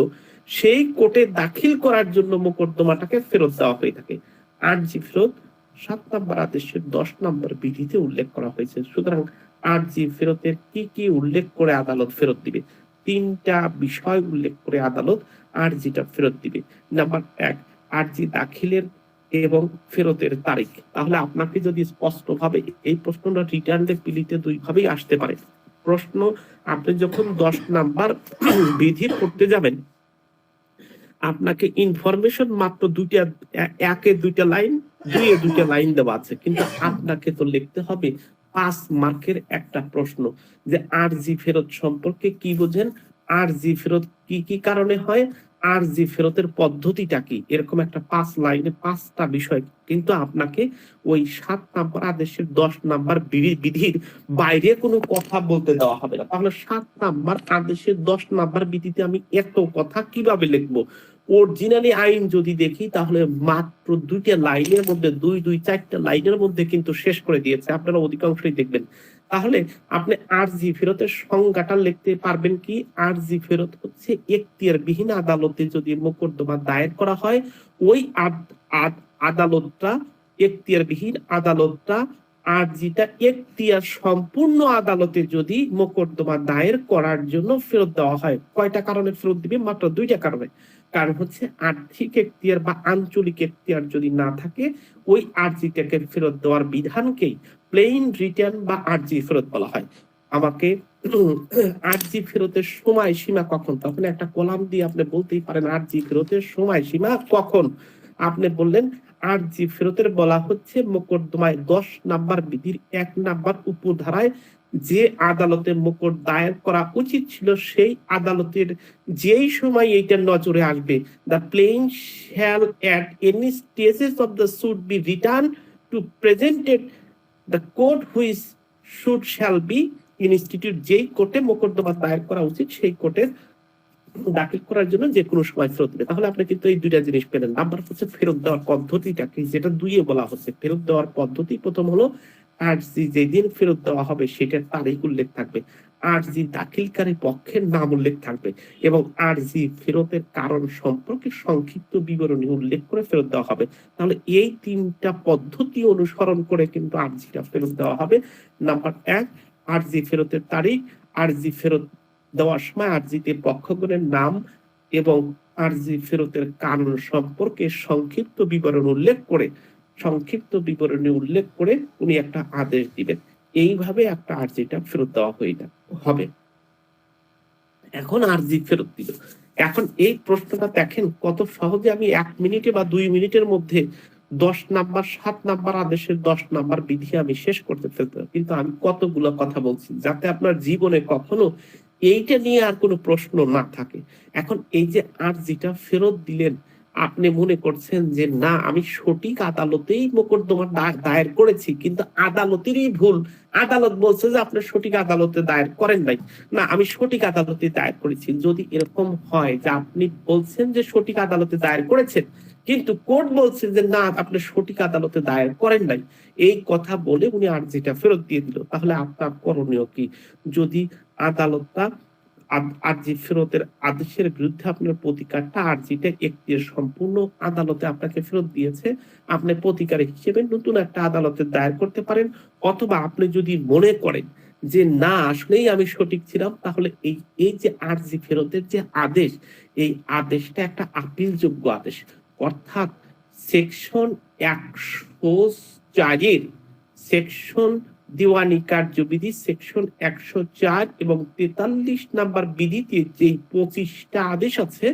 সেই কোর্টে দাখিল করার জন্য মোকদ্দমাটাকে ফেরত দেওয়া হয়ে থাকে। আরজি ফেরত 7 নম্বর আদেশের 10 নম্বর বিধিতে উল্লেখ করা হয়েছে। সুতরাং আরজি ফেরতের কি কি উল্লেখ করে আদালত ফেরত দিবে? 3টা বিষয় উল্লেখ করে আদালত আরজিটা ফেরত দিবে। নাম্বার 1 আরজি দাখিলের এবং ফেরতের তারিখ। তাহলে আপনাকে যদি স্পষ্টভাবে এই প্রশ্নটা রিটার্নের পিলিতে দুই ভাবেই আসতে পারে। প্রশ্ন, আপনি যখন 10 নাম্বার বিধি পড়তে যাবেন আপনাকে ইনফরমেশন মাত্র 1-এ 2টা লাইন, 2-এ 2টা লাইন দেওয়া আছে, কিন্তু আপনাকে তো লিখতে হবে 5 মার্কের একটা প্রশ্ন যে আরজি ফেরত সম্পর্কে কি বোঝেন, আরজি ফেরত কি কি কারণে হয়, আরজি ফেরতের পদ্ধতিটা কি, এরকম একটা 5 লাইনে 5টা বিষয়। কিন্তু আপনাকে ওই 7 নাম্বার আদেশের 10 নাম্বার বিধির বাইরে কোনো কথা বলতে দেওয়া হবে না। তাহলে 7 নাম্বার আদেশের 10 নাম্বার বিধিতে আমি এত কথা কিভাবে লিখবো? অরিজিনালি আইন যদি দেখি তাহলে মাত্র 2টা লাইনের মধ্যে 4টা লাইনের মধ্যে কিন্তু শেষ করে দিয়েছে, আপনারা অধিকাংশই দেখবেন। তাহলে আপনি আরজি ফেরতের সংজ্ঞাটা লিখতে পারবেন কি? আরজি ফেরত হচ্ছে এখতিয়ারবিহীন আদালতে যদি মোকদ্দমা দায়ের করা হয়, ওই আদালতটা এখতিয়ারবিহীন আদালতটা আরজিটা এখতিয়ার সম্পূর্ণ আদালতে যদি মোকদ্দমা দায়ের করার জন্য ফেরত দেওয়া হয়। কয়টা কারণে ফেরত দিবে? মাত্র 2টা কারণে। কারণ হচ্ছে আর্থিক এখতিয়ার বা আঞ্চলিক এখতিয়ার যদি না থাকে ওই আরজিটাকে ফেরত দেওয়ার বিধানকেই প্লেইন রিটার্ন বা আরজি ফেরত বলা হয়। আমাকে আরজি ফেরতের সময়সীমা কখন, তখন একটা কলাম দিয়ে আপনি বলতেই পারেন আরজি ফেরতের সময়সীমা কখন। আপনি বললেন আরজি ফেরতের বলা হচ্ছে মোকদ্দমায় 10 নাম্বার বিধির 1 নাম্বার উপধারায় যে আদালতে মোকদ্দমা দায়ের করা উচিত ছিল সেই আদালতের যেই সময় এইটা নজরে আসবে, the plaint shall at any stages of the suit be return to presented the court which suit shall be institute. যেই কোর্টে মোকদ্দমা দায়ের করা উচিত সেই কোর্টের দাখিল করার জন্য যে কোনো সময় ফেরত দেবে। তাহলে আপনি কিন্তু এই 2টা জিনিস পেলেন। নাম্বার হচ্ছে ফেরত দেওয়ার পদ্ধতিটা কি, যেটা 2-এ বলা হচ্ছে। ফেরত দেওয়ার পদ্ধতি প্রথম হলো আরজি যেদিন ফেরত দেওয়া হবে সেটার তারিখ উল্লেখ থাকবে, আরজি দাখিলকারী পক্ষের নাম উল্লেখ থাকবে এবং আরজি ফেরতের কারণ সম্পর্কে সংক্ষিপ্ত বিবরণী উল্লেখ করে ফেরত দেওয়া হবে। তাহলে এই 3টা পদ্ধতি অনুসরণ করে কিন্তু আরজিটা ফেরত দেওয়া হবে। নাম্বার 1 আরজি ফেরতের তারিখ, আরজি ফেরত দেওয়ার সময় আরজিতে পক্ষগণের নাম এবং আরজি ফেরতের কারণ সম্পর্কে সংক্ষিপ্ত বিবরণী উল্লেখ করে উনি একটা আদেশ দিবেন। এইভাবে একটা আর্জিটা ফেরত দেওয়া হবে। এখন আর্জি ফেরত দিল। এখন এই প্রশ্নটা দেখেন কত সহজে আমি ১ মিনিটে বা ২ মিনিটের মধ্যে ১০ নাম্বার ৭ নাম্বার আদেশের ১০ নাম্বার বিধি আমি শেষ করতে ফেলতাম। কিন্তু আমি কতগুলো কথা বলছি যাতে আপনার জীবনে কখনো এইটা নিয়ে আর কোনো প্রশ্ন না থাকে। এখন এই যে আর্জিটা ফেরত দিলেন, আপনি মনে করছেন যে না আমি সঠিক আদালতেই মোকদ্দমা দায়ের করেছি, কিন্তু আদালতেরই ভুল। আদালত বলছে যে আপনি সঠিক আদালতে দায়ের করেন নাই। না আমি সঠিক আদালতে দায়ের করেছি। যদি এরকম হয় যে আপনি বলছেন যে সঠিক আদালতে দায়ের করেছেন, কিন্তু কোর্ট বলছে যে না আপনি সঠিক আদালতে দায়ের করেন নাই, এই কথা বলে উনি আর্জিটা ফেরত দিয়ে দিল, তাহলে আপনার করণীয় কি? যদি আদালতটা আর্জি ফেরতের আদেশের বিরুদ্ধে আপনার প্রতিকারটা আর্জিটা এখতিয়ার সম্পূর্ণ আদালতে আপনাকে ফেরত দিয়েছে, আপনি প্রতিকার হিসেবে নতুন একটা আদালতে দায়ের করতে পারেন। অথবা আপনি যদি মনে করেন যে না আসলেই আমি সঠিক ছিলাম, তাহলে এই এই যে আর্জি ফেরতের যে আদেশ, এই আদেশটা একটা আপিলযোগ্য আদেশ। অর্থাৎ সেকশন ১০৪ এর সেকশন দিওয়ানি কার্যবিধি সেকশন ১০৪ এবং ৪৩ নাম্বার বিধিতে যে ২৫টা আদেশ আছে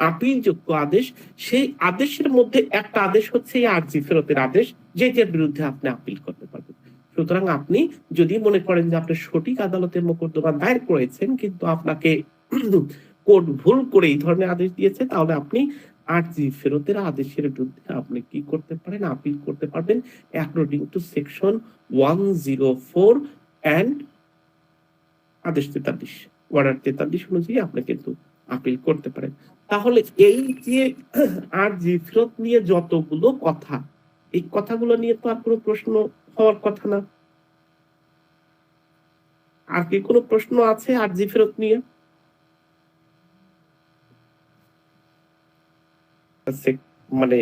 আপিলযোগ্য আদেশ, সেই আদেশের মধ্যে একটা আদেশ হচ্ছে এই আর্জি ফেরতের আদেশ, যেটার বিরুদ্ধে আপনি আপিল করতে পারবেন। সুতরাং আপনি যদি মনে করেন যে আপনি সঠিক আদালতে মোকদ্দমা দায়ের করেছেন, কিন্তু আপনাকে কোর্ট ভুল করে এই ধরনের আদেশ দিয়েছে, তাহলে আপনি আর্জি ফেরতের আদেশের বিরুদ্ধে আপনি কি করতে পারেন? আপিল করতে পারবেন অ্যাকর্ডিং টু সেকশন 104 অ্যান্ড আদেশ ৪৩, অর্ডার ৪৩ অনুযায়ী আপনি কিন্তু আপিল করতে পারেন। তাহলে এই যে আর্জি ফেরত নিয়ে যতগুলো কথা, এই কথাগুলো নিয়ে তো আর কোনো প্রশ্ন হওয়ার কথা না। আর কি কোনো প্রশ্ন আছে আর্জি ফেরত নিয়ে? মানে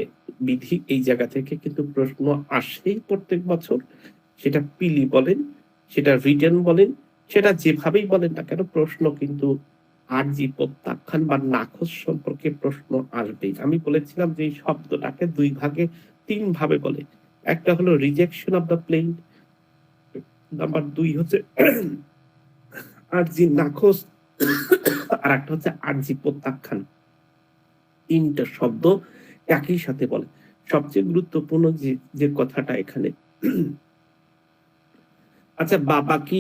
বিধি এই জায়গা থেকে কিন্তু প্রশ্ন আসেই প্রত্যেক বছর, সেটা পিলি বলেন, সেটা রিটেন বলেন, সেটা যেভাবেই বলেন না কেন, প্রশ্ন কিন্তু আর্জি প্রত্যাখ্যান বা নাকচ সম্পর্কে প্রশ্ন আসবেই। আমি বলেছিলাম যে এই শব্দটাকে ২ ভাগে ৩ ভাবে বলে। একটা হলো rejection of the plain, number ২ হচ্ছে আর্জি নাকচ, আর একটা হচ্ছে আর্জি প্রত্যাখ্যান। ৩টা শব্দ একই সাথে বলে। সবচেয়ে গুরুত্বপূর্ণ যে কথাটা এখানে, আচ্ছা বাবা কি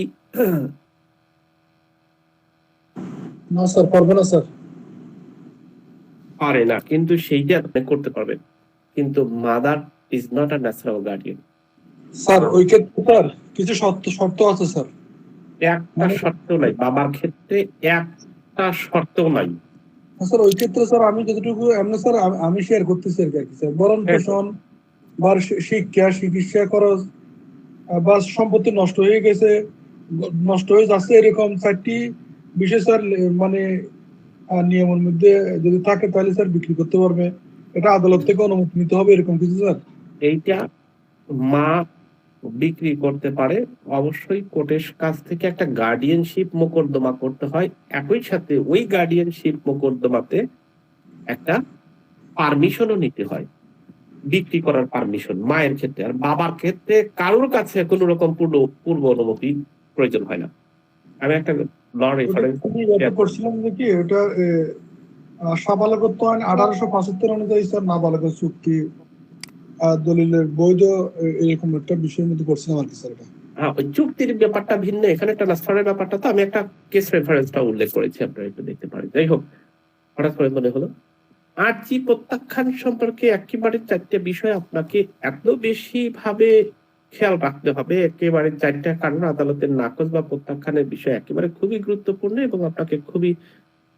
না স্যার, পারবো না স্যার। পারে না, কিন্তু সেইটা আপনি করতে পারবেন। কিন্তু mother is not a natural guardian. Sir ওই ক্ষেত্রে স্যার কিছু শর্ত আছে স্যার। একটা শর্ত নাই বাবার ক্ষেত্রে, একটা শর্ত নাই। স্যার ওই ক্ষেত্রে স্যার আমি যতটুকু এমনি স্যার আমি শেয়ার করতেছি আর কি স্যার, ভরণ পোষণ বা শিক্ষা চিকিৎসা খরচ বা সম্পত্তি নষ্ট হয়ে গেছে, নষ্ট হয়ে যাচ্ছে, এরকম 4টি বিষয় স্যার মানে নিয়মের মধ্যে যদি থাকে তাহলে স্যার বিক্রি করতে পারবে। এটা আদালত থেকে অনুমতি নিতে হবে, এরকম কিছু স্যার। এইটা মা বিক্রি করতে পারে, অবশ্যই কোর্টের কাছ থেকে একটা গার্ডিয়ানশিপ মোকদ্দমা করতে হয়। একই সাথে ওই গার্ডিয়ানশিপ মোকদ্দমাতে একটা পারমিশনও নিতে হয়, বিক্রি করার পারমিশন মায়ের ক্ষেত্রে। আর বাবার ক্ষেত্রে কারোর কাছে কোনো রকম পূর্ব অনুমতি প্রয়োজন হয় না। আমি একটা ল রেফারেন্স করছিলাম যে কি ওটা সাবালকত্ব আইন 1875 অনুযায়ী স্যার নাবালকের চুক্তি দলিলের বৈধ, এরকম একটা বিষয়ের মধ্যে করছিলাম আর কি স্যার। এটা ওই চুক্তির ব্যাপারটা ভিন্ন, এখানে ট্রান্সফারের ব্যাপারটা তো আমি একটা কেস রেফারেন্সটা উল্লেখ করেছি, আপনারা একটু দেখতে পারেন। যাই হোক, হঠাৎ করে মনে হলো আর্জি প্রত্যাখ্যান সম্পর্কে একেবারে 4টে বিষয় আপনাকে এত বেশি ভাবে খেয়াল রাখতে হবে। একেবারে 4টা কারণ আদালতের নাকচ বা প্রত্যাখ্যানের বিষয় একেবারে খুবই গুরুত্বপূর্ণ এবং আপনাকে খুবই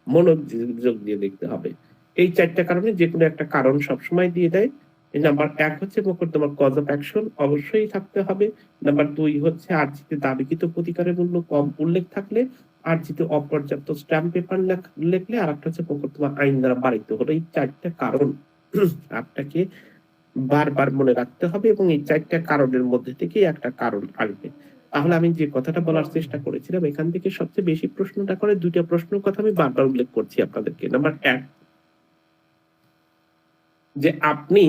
মনোযোগ দিয়ে দেখতে হবে। এই 4টা কারণে যে কোনো একটা কারণ সবসময় দিয়ে দেয়। নাম্বার 1 হচ্ছে মোকদ্দমার কজ অফ অ্যাকশন অবশ্যই থাকতে হবে। নাম্বার 2 হচ্ছে আর্জিতে দাবিকৃত প্রতিকারের মূল্য কম উল্লেখ থাকলে, আর্জিতে অপর্যাপ্ত স্ট্যাম্প পেপার লিখলে, আর একটা হচ্ছে মোকদ্দমা আইন দ্বারা বাড়িত হলো। এই 4টা কারণ আপনাকে বারবার মনে রাখতে হবে এবং এই 4টা কারণের মধ্যে থেকেই একটা কারণ আসবে। তাহলে আমি যে কথাটা বলার চেষ্টা করেছিলাম, এখান থেকে সবচেয়ে বেশি প্রশ্নটা করে 2টা প্রশ্নের কথা আমি বারবার উল্লেখ করছি আপনাদেরকে। নাম্বার 1, যে আপনি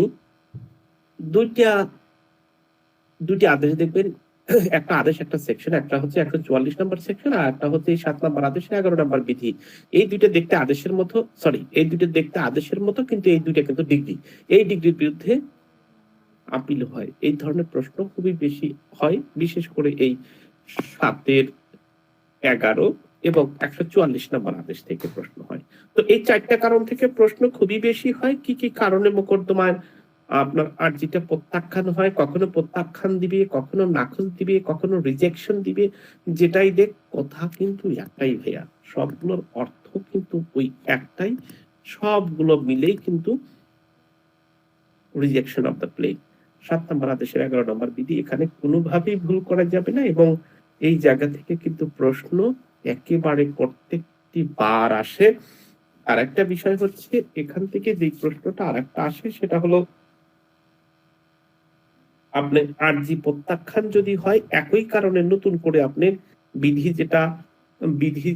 দুইটি আদেশ দেখবেন, একটা আদেশ, একটা সেকশন, একটা হচ্ছে 144 নম্বর সেকশন, আর একটা হচ্ছে এই 7 নম্বর আদেশের 11 নম্বর বিধি। এই দুইটা দেখতে আদেশের মতো, এই দুইটা দেখতে আদেশের মতো, কিন্তু এই দুইটা কিন্তু ডিগ্রি। এই ডিগ্রির বিরুদ্ধে আপিল হয়। এই ধরনের প্রশ্ন খুবই বেশি হয়, বিশেষ করে এই 7-এর 11 এবং 144 নম্বর আদেশ থেকে প্রশ্ন হয়। তো এই 4টা কারণ থেকে প্রশ্ন খুবই বেশি হয়। কি কি কারণে মোকদ্দমায় আপনার আর্জিটা প্রত্যাখ্যান হয়, কখনো প্রত্যাখ্যান দিবে, কখনো নাকচ দিবে, কখনো রিজেকশন দিবে, যেটাই দেখ কথা কিন্তু একটাই ভাইয়া, সবগুলোর অর্থ কিন্তু ওই একটাই, সবগুলো মিলেই কিন্তু রিজেকশন অফ দ্য প্লেন। 7 নম্বর আদেশের 11 নম্বর বিধি এখানে কোনোভাবেই ভুল করা যাবে না, এবং এই জায়গা থেকে কিন্তু প্রশ্ন একেবারে প্রত্যেকটি বার আসে। আর একটা বিষয় হচ্ছে, এখান থেকে যে প্রশ্নটা আর একটা আসে সেটা হলো, আপনি আরজি প্রত্যাখ্যান যদি হয় একই কারণে নতুন করে আপনি বিধি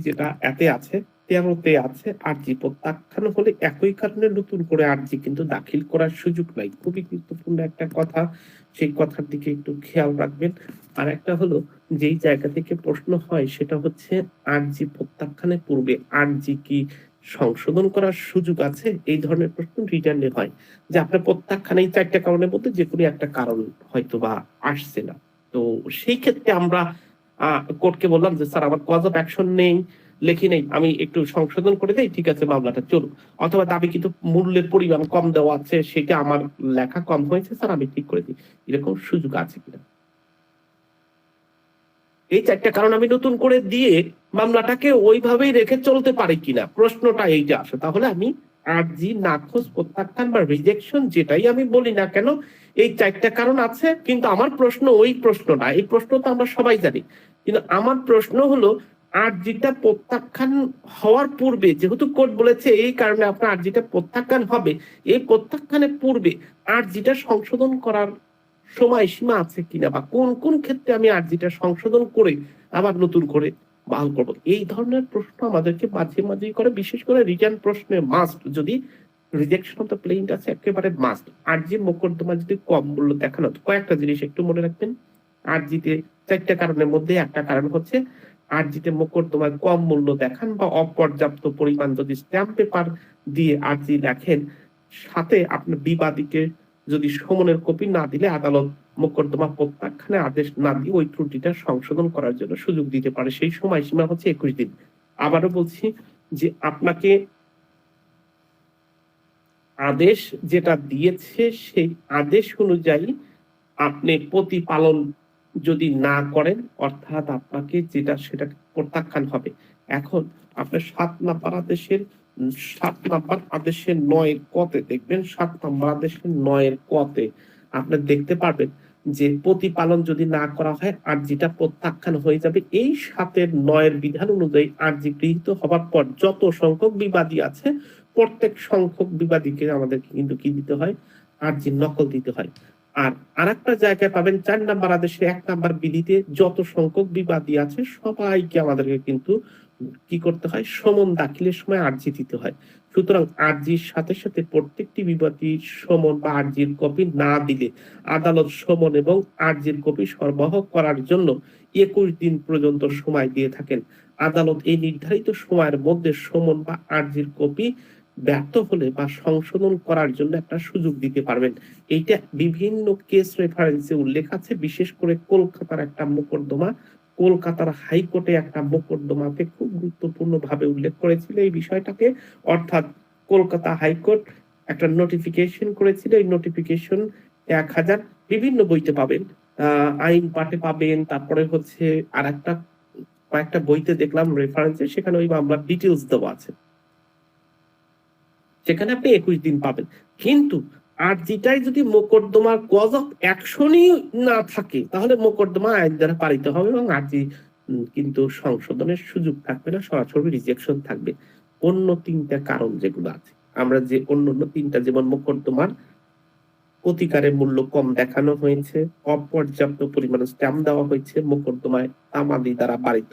যেটা এতে আছে 13-তে আছে, আরজি প্রত্যাখ্যান হলে একই কারণে নতুন করে আরজি কিন্তু দাখিল করার সুযোগ নাই। খুবই গুরুত্বপূর্ণ একটা কথা, সেই কথার দিকে একটু খেয়াল রাখবেন। আর একটা হলো, যেই জায়গা থেকে প্রশ্ন হয় সেটা হচ্ছে, আরজি প্রত্যাখ্যানের পূর্বে আরজি কি সংশোধন করার সুযোগ আছে, এই ধরনের প্রশ্ন রিটার্নে হয়, যে আপনার প্রত্যাখ্যান এই 4টা কারণের মধ্যে যে কোনো একটা কারণ হয়তো বা আসছে না। তো সেই ক্ষেত্রে আমরা কোর্টকে বললাম যে স্যার আমার কজ অফ অ্যাকশন নেই, লেখি নেই, আমি একটু সংশোধন করে দেই, ঠিক আছে মামলাটা চলুক। অথবা দাবি কিন্তু মূল্যের পরিমাণ কম দেওয়া আছে, সেটা আমার লেখা কম হয়েছে স্যার, আমি ঠিক করে দিই, এরকম সুযোগ আছে কিনা। এই 4টা কারণ আমি নতুন করে দিয়ে মামলাটাকে ওইভাবেই রেখে চলতে পারি কিনা, প্রশ্নটা এইটা আসে। তাহলে আমি আরজি নাকচ, প্রত্যাখ্যান বা রিজেকশন যেটাই আমি বলি না কেন, এই 4টা কারণ আছে, কিন্তু আমার প্রশ্ন ওই প্রশ্ন না, এই প্রশ্ন তো আমরা সবাই জানি, কিন্তু আমার প্রশ্ন হলো, আরজিটা প্রত্যাখ্যান হওয়ার পূর্বে, যেহেতু কোর্ট বলেছে এই কারণে আপনার আরজিটা প্রত্যাখ্যান হবে, এই প্রত্যাখ্যানের পূর্বে আরজিটা সংশোধন করার সময়সীমা আছে কিনা, বা কোন কোন ক্ষেত্রে আমি আরজিটা সংশোধন করে আবার নতুন করে বহাল করব। এই ধরনের প্রশ্ন আমাদেরকে মাঝে মাঝেই করে, বিশেষ করে রিটার্ন প্রশ্নে মাস্ট, যদি রিজেকশন অফ দ্য প্লেইন্ট আছে একেবারে মাস্ট। আরজি মোকদ্দমা যদি কম মূল্য দেখানো, কয়েকটা জিনিস একটু মনে রাখবেন। আরজিতে 4টা কারণের মধ্যে একটা কারণ হচ্ছে, আরজিতে মোকদ্দমায় কম মূল্য দেখান বা অপর্যাপ্ত পরিমাণ যদি স্ট্যাম্প পেপার দিয়ে আরজি লেখেন, সাথে আপনার বিবাদীকে যদি সমনের কপি না দিলে আদালত মোকদ্দমা প্রত্যাখ্যানের আদেশ না দিয়ে ওই ত্রুটিটা সংশোধন করার জন্য সুযোগ দিতে পারে। সেই সময়সীমা হচ্ছে 21 দিন। আবারও বলছি যে আপনাকে আদেশ যেটা দিয়েছে সেই আদেশ অনুযায়ী আপনি প্রতিপালন যদি না করেন, অর্থাৎ আপনাকে যেটা সেটা প্রত্যাখ্যান হবে। এখন আপনার 7 নাম্বার আদেশের 9 কতে দেখবেন, 7 নাম্বার আদেশের 9 কতে আপনি দেখতে পারবেন যে প্রতিপালন যদি না করা হয় আরজিটা প্রত্যাখ্যান হয়ে যাবে। এই 7-এর 9-এর বিধান অনুযায়ী আরজি গৃহীত হবার পর যত সংখ্যক বিবাদী আছে, প্রত্যেক সংখ্যক বিবাদীকে আমাদেরকে কিন্তু কি দিতে হয়, আরজির নকল দিতে হয়। আর আরেকটা জায়গায় পাবেন 4 নাম্বার আদেশে 1 নাম্বার বিধিতে যত সংখ্যক বিবাদী আছে সবাইকে আমাদেরকে কিন্তু কি করতে হয়, সমন দাখিলের সময় আরজি দিতে হয়। সুতরাং আরজির সাথে সাথে প্রত্যেকটি বিবাদী সমন বা আরজির কপি না দিলে আদালত সমন এবং আরজির কপি সরবরাহ করার জন্য 21 দিন পর্যন্ত সময় দিয়ে থাকেন। আদালত এই নির্ধারিত সময়ের মধ্যে সমন বা আরজির কপি ব্যর্থ হলে বা সংশোধন করার জন্য একটা সুযোগ দিতে পারবেন। এইটা বিভিন্ন কেস রেফারেন্সে উল্লেখ আছে, বিশেষ করে কলকাতার একটা মোকদ্দমা, কলকাতার হাইকোর্টে একটা মোকদ্দমাতে খুব গুরুত্বপূর্ণ ভাবে উল্লেখ করেছিল এই বিষয়টাকে। অর্থাৎ কলকাতা হাইকোর্ট একটা নোটিফিকেশন করেছিল, এই নোটিফিকেশন 1000 বিভিন্ন বইতে পাবেন, আইন পাঠে পাবেন, তারপরে হচ্ছে আর একটা কয়েকটা বইতে দেখলাম রেফারেন্সে, সেখানে ওই মামলার ডিটেলস দেওয়া আছে, সেখানে আপনি 21 দিন পাবেন। কিন্তু আরজিটাই যদি মোকদ্দমার কজ অফ অ্যাকশনই না থাকে, তাহলে মোকদ্দমা আইন দ্বারা পালিত হবে এবং আরজি কিন্তু সংশোধনের সুযোগ থাকবে না, সরাসরি রিজেকশন থাকবে। অন্য 3টা কারণ যেগুলো আছে, আমরা যে অন্য 3টা, যেমন মোকদ্দমার প্রতিকারের মূল্য কম দেখানো হয়েছে, অপর্যাপ্ত পরিমাণে স্ট্যাম্প দেওয়া হয়েছে, মোকদ্দমায় তামাদি দ্বারা বাড়িত,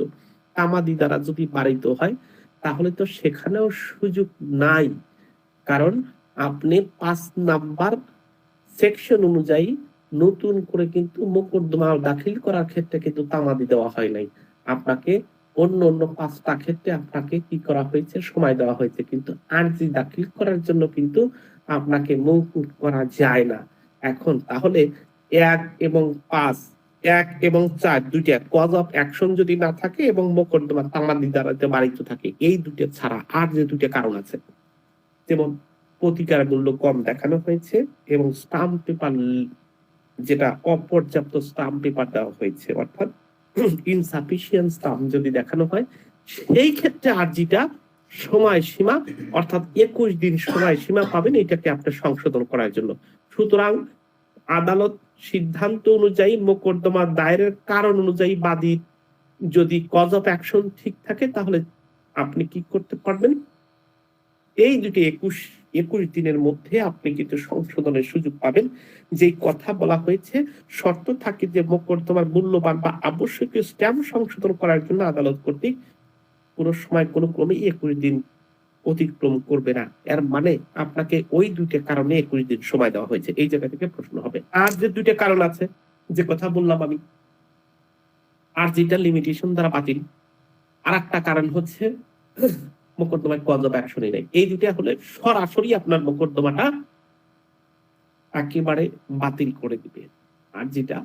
তামাদি দ্বারা যদি বাড়িত হয় তাহলে তো সেখানেও সুযোগ নাই, কারণ আপনি 5 নাম্বার সেকশন অনুযায়ী নতুন করে কিন্তু মোকদ্দমা দাখিল করার ক্ষেত্রে কিন্তু তামাদি দেওয়া হয় নাই। আপনাকে অন্য 5টা ক্ষেত্রে আপনাকে কি করা হয়েছে? সময় দেওয়া হয়েছে। কিন্তু আরজি দাখিল করার জন্য কিন্তু আপনাকে মওকুফ করা যায় না। এখন তাহলে ১ এবং ৫, ১ এবং ৪ ২টা কজ অফ অ্যাকশন যদি না থাকে এবং মোকদ্দমা তামাদি দ্বারা বারিত থাকে, এই ২টা ছাড়া আর যে ২টা কারণ আছে, যেমন প্রতিকার মূল্য কম দেখানো হয়েছে এবং স্টাম্প পেপার যেটা অপর্যাপ্ত স্টাম্প পেপার দেওয়া হয়েছে, অর্থাৎ ইনসাফিসিয়েন্ট স্টাম্প যদি দেখানো হয়, সেই ক্ষেত্রে আরজিটা সময়সীমা অর্থাৎ ২১ দিন সময়সীমা পাবেন এটাকে আপনার সংশোধন করার জন্য। সুতরাং আদালত সিদ্ধান্ত অনুযায়ী মোকদ্দমা দায়েরের কারণ অনুযায়ী বাদী যদি কজ অফ অ্যাকশন ঠিক থাকে তাহলে আপনি কি করতে পারবেন? এই দুটি ২১ দিনের মধ্যে আপনি কিন্তু সংশোধনের সুযোগ পাবেন। যেই কথা বলা হয়েছে, শর্ত থাকে যে মোকদ্দমার মূল্যবান বা আবশ্যকীয় স্ট্যাম্প সংশোধন করার জন্য আদালত কর্তৃক কোন সময় কোন ক্রমে ২১ দিন অতিক্রম করবে না। এর মানে আপনাকে ওই ২টা কারণে ২১ দিন সময় দেওয়া হয়েছে। এই জায়গা থেকে প্রশ্ন হবে। আর যে ২টা কারণ আছে, যে কথা বললাম আমি, আর যেটা লিমিটেশন দ্বারা বাতিল, আরেকটা কারণ হচ্ছে মোকদ্দমায় কজ অফ অ্যাকশনই নাই। এই ২টা হলে সরাসরি আপনার মোকদ্দমাটা একেবারে বাতিল করে দিবে। আর যেটা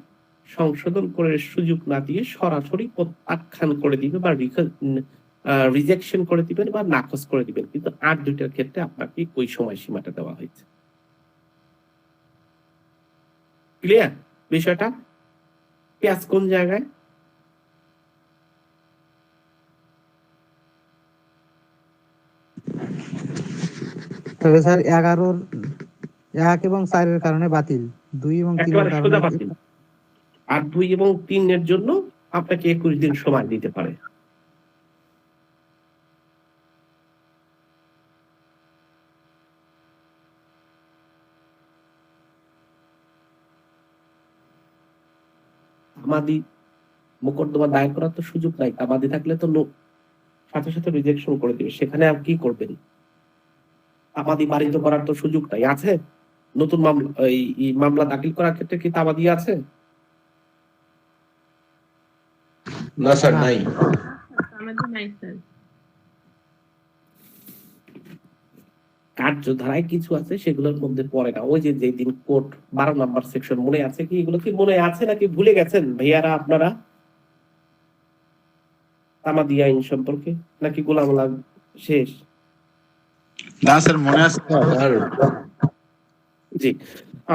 সংশোধন করে সুযোগ না দিয়ে সরাসরি প্রত্যাখ্যান করে দিবে বা রিজেকশন করে দিবেন বা নাকচ করে দিবেন। কিন্তু আর ২টার ক্ষেত্রে আপনাকে ওই সময়সীমাটা দেওয়া হয়েছে। ক্লিয়ার বিষয়টা? পেঁয়াজ কোন জায়গায়? তবে স্যার ১১ ১ এবং ৪ এর কারণে বাতিল, ২ এবং ৩ এর একেবারে কারণে সোজা বাতিল। আর ২ এবং ৩ এর জন্য আপনাকে ২১ দিন সময় দিতে পারে। তামাদি মোকদ্দমা দায়ের করার তো সুযোগ নাই। তামাদি থাকলে তো সাথে সাথে রিজেকশন করে দিবে। সেখানে আর কি করবেন? তামাদি বারিত করার তো সুযোগ নাই। আছে? নতুন মামলা এই মামলা দাখিল করার ক্ষেত্রে কি তামাদি আছে? না স্যার, না। নাই। আমাদের নাই স্যার। কার্যধারায় কিছু আছে সেগুলোর মধ্যে পড়ে না। ওই যে যেদিন কোর্ট ১২ নাম্বার সেকশন মনে আছে কি? এগুলো কি মনে আছে নাকি ভুলে গেছেন ভাইয়ারা আপনারা? তামাদি আইন সম্পর্কে নাকি গোলামলা শেষ? না স্যার, মনে আছে। স্যার, জি,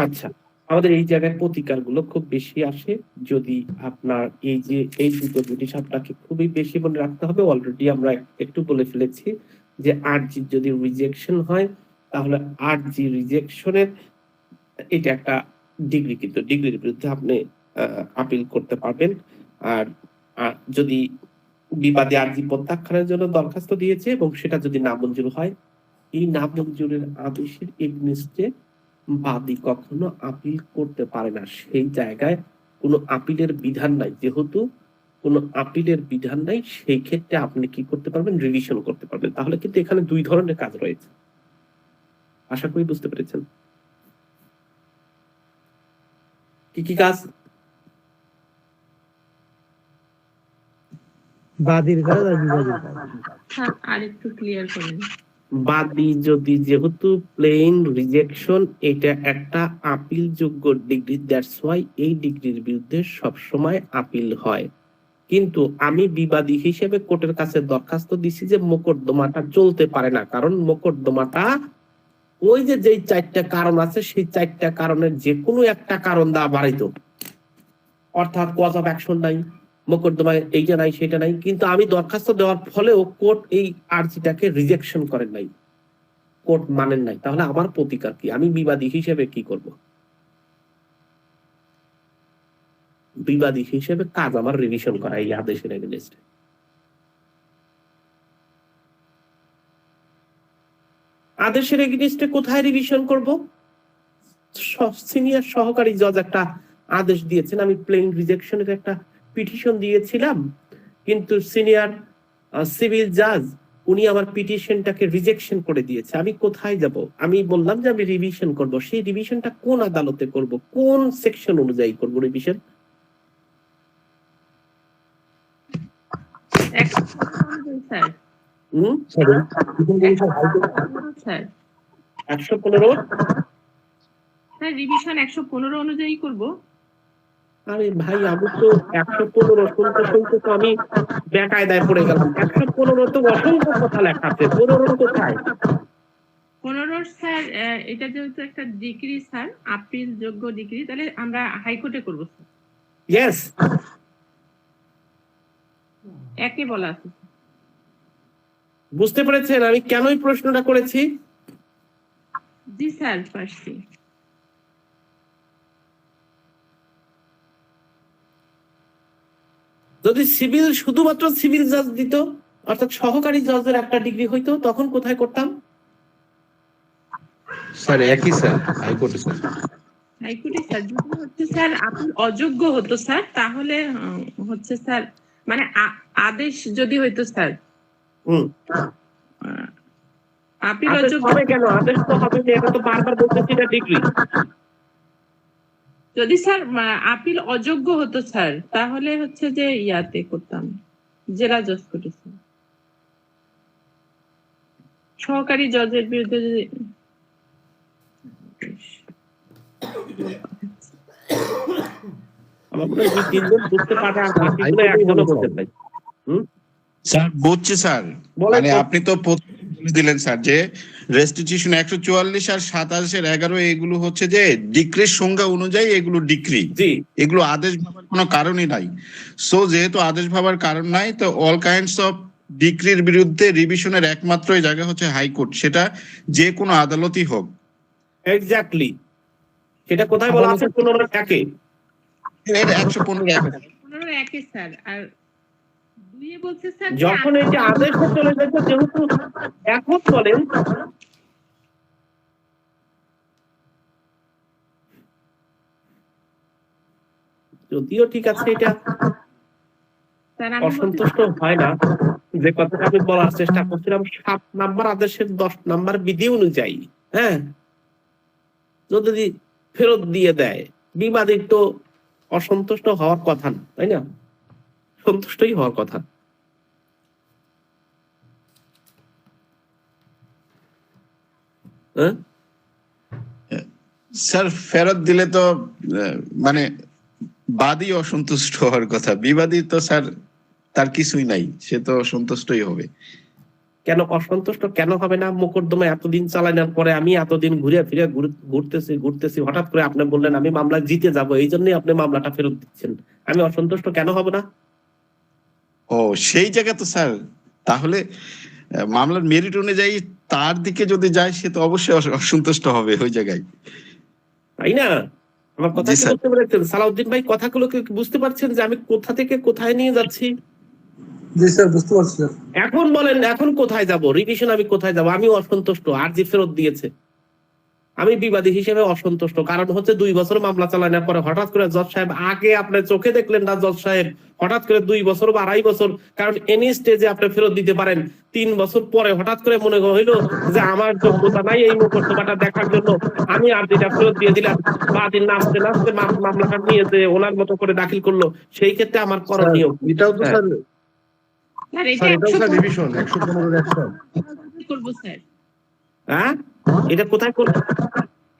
আচ্ছা। আমাদের এই জায়গায় প্রতিকারগুলো খুব বেশি আসে যদি আপনার এই যে এই দুটো জিনিস আপনাকে খুবই বেশি মনে রাখতে হবে। অলরেডি আমরা একটু বলে ফেলেছি যে আরজি যদি রিজেকশন হয় তাহলে আরজি রিজেকশনের এটা একটা ডিগ্রি, কিন্তু ডিগ্রির বিরুদ্ধে আপনি আপিল করতে পারবেন। আর যদি বিবাদী আরজি প্রত্যাখ্যানের জন্য দরখাস্ত দিয়েছে এবং সেটা যদি নামঞ্জুর হয়, এই নামঞ্জুরের আদেশের এগেইনস্টে বাদী কখনো আপিল করতে পারে না। সেই জায়গায় কোনো আপিলের বিধান নাই। যেহেতু কোনো আপিলের বিধান নাই, সেই ক্ষেত্রে আপনি কি করতে পারবেন? রিভিশন করতে পারবেন। তাহলে কিন্তু এখানে ২ ধরনের কাজ রয়েছে। আশা করি বুঝতে পেরেছেন। কি কি কাজ? বাদীর কাজ আর বিবাদীর কাজ। স্যার আরেকটু ক্লিয়ার করেন। বাদী যদি, যেহেতু প্লেন রিজেকশন এটা একটা আপিল যোগ্য ডিগ্রি, দ্যাটস ওয়াই এই ডিগ্রির বিরুদ্ধে সবসময় আপিল হয়। কিন্তু আমি বিবাদী হিসেবে কোর্টের কাছে দরখাস্ত দিছি যে মোকদ্দমাটা চলতে পারে না, কারণ মোকদ্দমাটা ওই যে যেই ৪টা কারণ আছে সেই ৪টা কারণের যে কোনো একটা কারণ দ্বারা বাড়িত, অর্থাৎ কজ অফ অ্যাকশন নাই, মোকদ্দমায় এইটা নাই সেটা নাই, কিন্তু আমি দরখাস্ত দেওয়ার ফলেও কোর্ট এই আর্জিটাকে রিজেকশন করেন নাই, কোর্ট মানেন নাই। তাহলে আমার প্রতিকার কি? আমি বিবাদী হিসেবে কি করব? বিবাদী হিসেবে কাজ আমার রিভিশন করা এই আদেশের এগেইনস্টে। আদেশের এগেইনস্টে কোথায় রিভিশন করব? সিনিয়র সহকারী জজ একটা আদেশ দিয়েছেন, আমি প্লেন রিজেকশনের একটা পিটিশন দিয়েছিলাম, কিন্তু সিনিয়র সিভিল জাজ উনি আমার পিটিশনটাকে রিজেকশন করে দিয়েছে, আমি কোথায় যাব? আমি বললাম যে আমি রিভিশন করব, সেই রিভিশনটা কোন আদালতে করব, কোন সেকশন অনুযায়ী করব revision? 115 sir. Sir sir 115? Sir revision 115 অনুযায়ী করব। আরে ভাই, আমি তো 115 শুনতে তো আমি বেকায়দায় পড়ে গেলাম। 115 তো অসংখ্য কথা লেখা আছে, 15 কোথায়? 15 স্যার এটা যেহেতু একটা ডিগ্রি স্যার, আপিল যোগ্য ডিগ্রি, তাহলে আমরা হাইকোর্টে করব স্যার। ইয়েস, একে বলা আছে। বুঝতে পেরেছেন আমি কেন এই প্রশ্নটা করেছি? জি স্যার, পারছি। যদি সিভিল, শুধুমাত্র সিভিল জাজ দিত, অর্থাৎ সহকারী জজের একটা ডিগ্রি হইতো, তখন কোথায় করতাম? স্যার একই স্যার, হাইকোর্টে স্যার। হাইকোর্টে স্যার যদি হচ্ছে স্যার আপিল অযোগ্য হতো স্যার, তাহলে হচ্ছে স্যার মানে আদেশ যদি হইতো স্যার, হুম, আপিল আদেশ অযোগ্য হবে কেন? আদেশ তো হবে, যে এটা তো বারবার বলতেছি এটা ডিগ্রি। যদি স্যার আপিল অযোগ্য হতো স্যার, তাহলে হচ্ছে যে ইয়াতে করতাম, জেলা জজ কোর্টে স্যার। সহকারী জজের বিরুদ্ধে যদি আমার মনে হয় 2-3 জন বুঝতে পারে, আর বাকিগুলো একজনও বলতে পারে। স্যার বুঝছি স্যার, বলেন মানে তো। আপনি তো প্রথমে বলে দিলেন স্যার যে রেস্টিটিউশন 144 আর 27-11 এগুলো হচ্ছে যে ডিক্রির সংজ্ঞা অনুযায়ী এগুলো ডিক্রি, জি, এগুলো আদেশ ভাবার কোনো কারণই নাই। সো যেহেতু আদেশ ভাবার কারণ নাই, তো অল কাইন্ডস অফ ডিক্রির বিরুদ্ধে রিভিশনের একমাত্রই জায়গা হচ্ছে হাইকোর্ট, সেটা যে কোনো আদালতই হোক। এক্স্যাক্টলি। সেটা কোথায় বলা আছে? 15 একে। এর 115 15 একে স্যার। আর দুইয়ে বলছে স্যার যে যখন এই যে আদেশে চলে যাচ্ছে, যেহেতু এখন বলেন, যদিও ঠিক আছে, এটা স্যার আমি বলতে অসন্তুষ্ট হয় না। যে কথাটা আমি বলার চেষ্টা করছিলাম, 7 নাম্বার আদেশের 10 নাম্বার বিধি অনুযায়ী, হ্যাঁ, যদি ফেরত দিয়ে দেয়, বিবাদীর তো অসন্তুষ্ট হওয়ার কথা না, তাই না? সন্তুষ্টই হওয়ার কথা। হ্যাঁ, স্যার ফেরত দিলে তো মানে বাদী অসন্তুষ্ট হওয়ার কথা, বিবাদী তো স্যার তার কিছুই নাই, সে তো সন্তুষ্টই হবে। কেন অসন্তুষ্ট কেন হবে না? মোকদ্দমা এতদিন চালানোর পরে আমি এতদিন ঘুরে ফিরে ঘুরতেছি, হঠাৎ করে আপনি বললেন আমি মামলা জিতে যাব, এই জন্যই আপনি মামলাটা ফেরত দিচ্ছেন। আমি অসন্তুষ্ট কেন হবে না? ও সেই জায়গা তো স্যার, তাহলে মামলার মেরিট অনুযায়ী তার দিকে যদি যায়, সে তো অবশ্যই অসন্তুষ্ট হবে ওই জায়গায়, তাই না? আমার কথা জি কি স্যার। বুঝতে পেরেছেন সালাউদ্দিন ভাই? কথাগুলো কি বুঝতে পারছেন যে আমি কোথা থেকে কোথায় নিয়ে যাচ্ছি? জি স্যার, বুঝতে পারছি স্যার। এখন বলেন, এখন কোথায় যাব? রিভিশন আমি কোথায় যাব? আমি অসন্তুষ্ট, আরজি ফেরত দিয়েছে, আমি বিবাদী হিসেবে অসন্তুষ্ট। কারণ হচ্ছে 2 বছর মামলা চালানোর পরে হঠাৎ করে জজ সাহেব, আগে আপনার চোখে দেখলেন না জজ সাহেব, হঠাৎ করে 2 বছর বা 2.5 বছর, কারণ এনি স্টেজে আপনি ফেরত দিতে পারেন। 3 বছর পরে হঠাৎ করে মনে হইলো যে আমার যোগ্যতা নাই এই মোকদ্দমাটা দেখার জন্য, আমি আরজিটা ফেরত দিয়ে দিলাম। বাদী নাচতে নাচতে মামলাটা নিয়ে যে ওনার মতো করে দাখিল করলো, সেই ক্ষেত্রে আমার করণীয় কি? এটাও তো স্যার, স্যার এটা স্যার এটাও স্যার 115 রিভিশন 115 অ্যাকশন। করব স্যার। হ্যাঁ, এটা কোথায় করবো?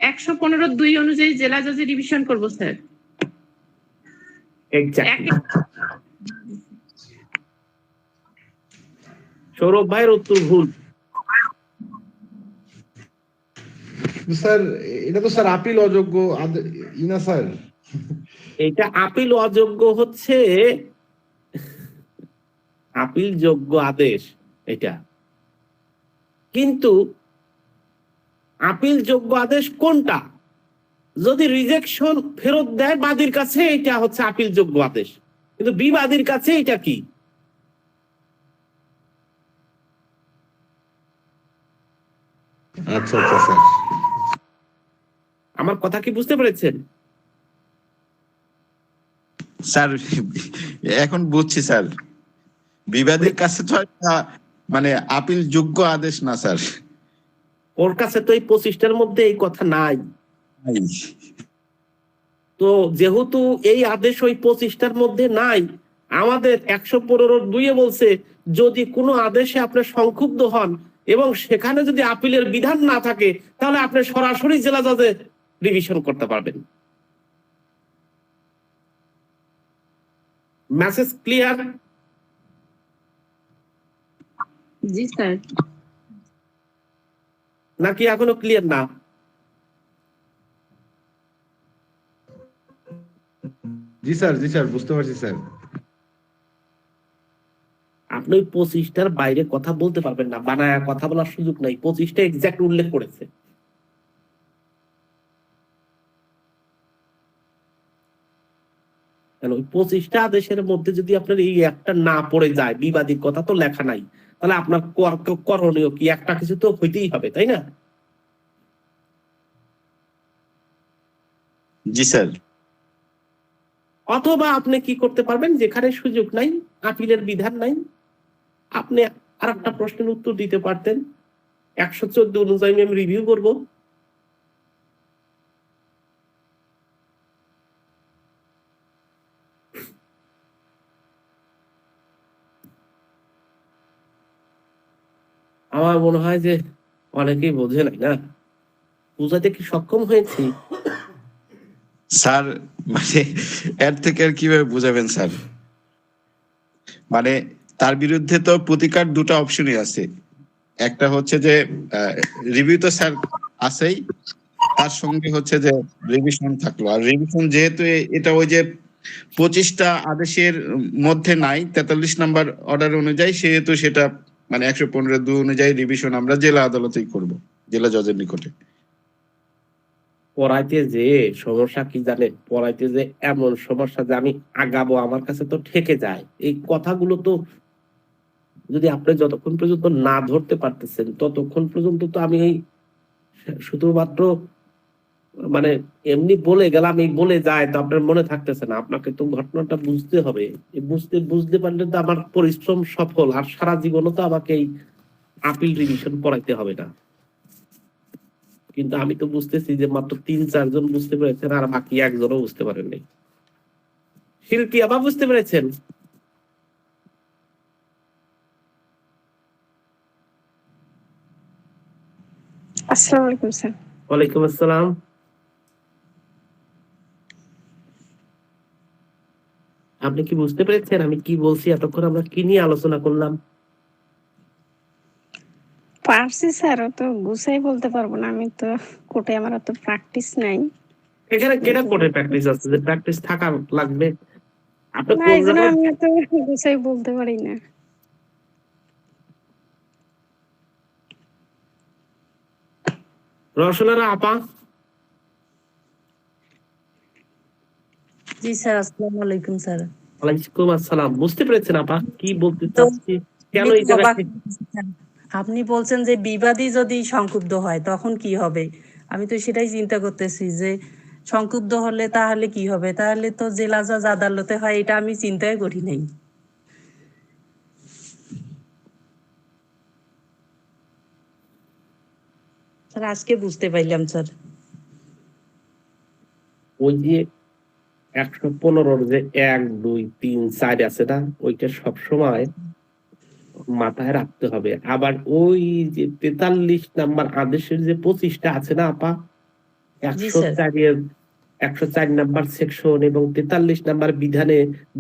115(2) অনুযায়ী জেলা জজে রিভিশন করব স্যার। এক্স্যাক্টলি। সৌরভ ভাইয়ের উত্তর ভুল। স্যার এটা তো স্যার আপিল অযোগ্য ইনা স্যার। এটা আপিল অযোগ্য হচ্ছে আপিল যোগ্য আদেশ এটা, কিন্তু আপিল যোগ্য আদেশ কোনটা? যদি রিজেকশন ফেরত দেয় বাদীর কাছে, এটা হচ্ছে আপিল যোগ্য আদেশ, কিন্তু বিবাদীর কাছে এটা কি? আচ্ছা আচ্ছা স্যার, আমার কথা কি বুঝতে পেরেছেন? স্যার এখন বুঝছি স্যার, বিবাদীর কাছে তো মানে আপিল যোগ্য আদেশ না স্যার। ওর কাছে তো এই 25টার মধ্যে এই কথা নাই। তো যেহেতু এই আদেশ ওই 25টার মধ্যে নাই, আমাদের 115(2) বলছে যদি কোনো আদেশে আপনি সংক্ষুব্ধ হন এবং সেখানে যদি আপিলের বিধান না থাকে, তাহলে আপনি সরাসরি জেলা জজে রিভিশন করতে পারবেন। Message clear? জি স্যার। নাকি এখনো ক্লিয়ার না? জি স্যার বুঝতে পারছি স্যার। আপনি ওই 25টার বাইরে কথা বলতে পারবেন না, বানায়া কথা বলার সুযোগ নাই। 25টা এক্সাক্ট উল্লেখ করেছে। ওই 25টা আদেশের মধ্যে যদি আপনার এই একটা না পড়ে যায়, বিবাদী কথা তো লেখা নাই, তাহলে আপনার করণীয় কি? একটা কিছু তো হইতেই হবে, তাই না? জি স্যার। অথবা আপনি কি করতে পারবেন, যেখানে সুযোগ নাই, আপিলের বিধান নাই, আপনি আর একটা প্রশ্নের উত্তর দিতে পারতেন, 114 অনুযায়ী আমি রিভিউ করব। আমার মনে হয় যে অনেকেই বোঝে নাই, না বুঝাতে কি সক্ষম হয়েছি? স্যার মানে এর থেকে আর কিভাবে বুঝাবেন স্যার? মানে তার বিরুদ্ধে তো প্রতিকার দুটো অপশনই আছে। একটা হচ্ছে যে রিভিউ তো স্যার আছেই, তার সঙ্গে হচ্ছে যে রিভিশন থাকলো। আর রিভিশন যেহেতু এটা ওই যে 25টা আদেশের মধ্যে নাই, 43 নাম্বার অর্ডার অনুযায়ী, সেহেতু সেটা মানে 115(2) অনুযায়ী রিভিশন আমরা জেলা আদালতেই করব, জেলা জজের নিকটে। পড়াইতে যে সমস্যা কি জানেন, পড়াইতে যে এমন সমস্যা যে আমি আগাবো আমার কাছে তো ঠেকে যায়। এই কথাগুলো তো যদি আপনি যতক্ষণ পর্যন্ত না ধরতে পারতেছেন, ততক্ষণ পর্যন্ত তো আমি এই শুধুমাত্র মানে এমনি বলে গেলাম, এই বলে যায় তো আপনার মনে থাকতেছে না। আপনাকে তো ঘটনাটা বুঝতে হবে। বুঝতে পারলে তো আমার পরিশ্রম সফল। আর সারা জীবনও তো আমাকে এই আপিল রিভিশন পড়াইতে হবে না। কিন্তু আমি তো বুঝতেছি যে মাত্র 3-4 জন বুঝতে পেরেছেন, আর বাকি একজনও বুঝতে পারেননি। শিল্পী আবার বুঝতে পেরেছেন? আসসালামু আলাইকুম স্যার। ওয়ালাইকুম আসসালাম। আপনি কি বুঝতে পেরেছেন আমি কি বলছি? এতক্ষণ আমরা কি নিয়ে আলোচনা করলাম? পারছি স্যার, তো গুছাই বলতে পারবো না, আমি তো কোর্টে আমার অত প্র্যাকটিস নাই। এখানে কেনা কোর্টে প্র্যাকটিস আছে যে প্র্যাকটিস থাকা লাগবে? আপনি না, কোন এই জন্য জায়গায় আমি এত গুছাই বলতে পারি না। রসনারা আপা? জি স্যার, আসসালামু আলাইকুম স্যার। ওয়ালাইকুম আসসালাম। বুঝতে পেরেছেন আপা কি বলতে তো চাচ্ছি? কেন এই জায়গায় আপনি বলছেন যে বিবাদী যদি সংক্ষুব্ধ হয় তখন কি হবে? আমি তো সেটাই চিন্তা করতেছি যে সংক্ষুব্ধ হলে তাহলে কি হবে? তাহলে তো জেলা জজ আদালতে হয়, এটা আমি চিন্তাই করি নাই। স্যার আজকে বুঝতে পারলাম স্যার। ওই যে 115 যে 1, 2, 3, 4 আছে না, ওইটা সবসময় মাথায় রাখতে হবে। আবার ওই যে 43 নাম্বার আদেশের যে 25টা আছে না আপা, জি স্যার। 104 নাম্বার সেকশন এবং 43 নাম্বার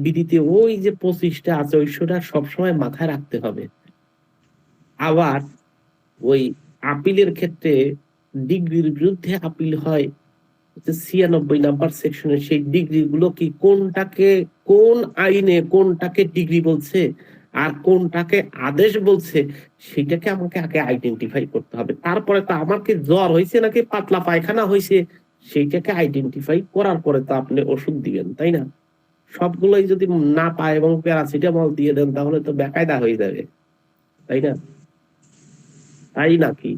বিধিতে ওই যে 25টা আছে, ওইটা সবসময় মাথায় রাখতে হবে। আবার ওই আপিলের ক্ষেত্রে ডিগ্রির বিরুদ্ধে আপিল হয় 96 নাম্বার সেকশনে। সেই ডিগ্রি গুলো কি, কোনটাকে কোন আইনে কোনটাকে ডিগ্রি বলছে আর কোনটাকে আদেশ বলছে, সেটাকে আমাকে আগে আইডেন্টিফাই করতে হবে। তারপরে তো আমাকে জ্বর হয়েছে নাকি পাতলা পায়খানা হয়েছে, সেইটাকে আইডেন্টিফাই করার পরে তো আপনি ওষুধ দিবেন, তাই না? সবগুলোই যদি না পায় এবং প্যারাসিটামল দিয়ে দেন, তাহলে তো বেকায়দা হয়ে যাবে, তাই না? তাই নাকি?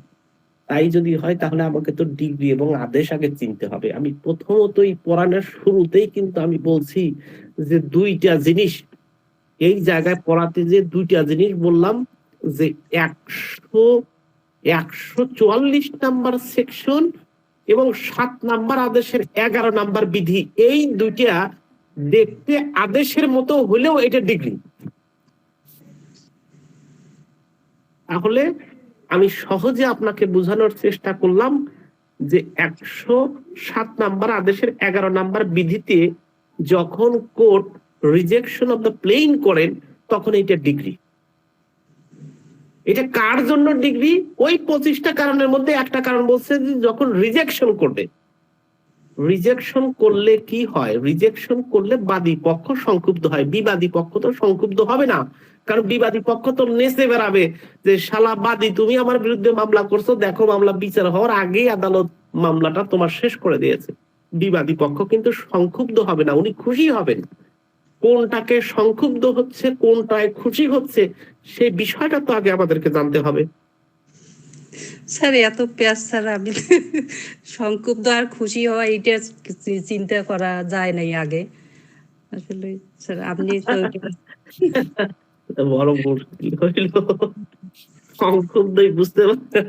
তাই যদি হয় তাহলে আমাকে তো ডিগ্রি এবং আদেশ আগে চিনতে হবে। আমি প্রথমত এই পড়ানোর শুরুতেই কিন্তু আমি বলছি যে 2টা জিনিস, এই জায়গায় পড়াতে যে 2টা জিনিস বললাম, যে 144 নাম্বার সেকশন এবং 7 নাম্বার আদেশের 11 নাম্বার বিধি, এই দুইটা দেখতে আদেশের মতো হলেও এটা ডিগ্রি। তাহলে আমি সহজে আপনাকে বোঝানোর চেষ্টা করলাম যে 107 নাম্বার আদেশের 11 নাম্বার বিধিতে যখন court rejection of the plain করেন তখন এটা ডিগ্রি। এটা কার জন্য ডিগ্রি? ওই 25টা কারণের মধ্যে একটা কারণ বলছে যে যখন রিজেকশন করবে, রিজেকশন করলে কি হয়? রিজেকশন করলে বাদী পক্ষ সংক্ষুব্ধ হয়, বিবাদী পক্ষ তো সংক্ষুব্ধ হবে না, কারণ বিবাদী পক্ষ তো নেচে বেড়াবে যে শালা বাদী তুমি আমার বিরুদ্ধে মামলা করছো, দেখো মামলা বিচার হওয়ার আগেই আদালত মামলাটা তোমার শেষ করে দিয়েছে। বিবাদী পক্ষ কিন্তু সংক্ষুব্ধ হবে না, উনি খুশি হবেন। কোনটাকে সংক্ষুব্ধ হচ্ছে, কোনটায় খুশি হচ্ছে, সেই বিষয়টা তো আগে আমাদেরকে জানতে হবে। স্যার এত পেঁয়াজ স্যার, আমি সংক্ষুব্ধ আর খুশি হওয়া এটা চিন্তা করা যায় নাই আগে আসলে স্যার। আপনি তো বড় মুশকিল হইল, সংক্ষুব্ধই বুঝতে পারছেন।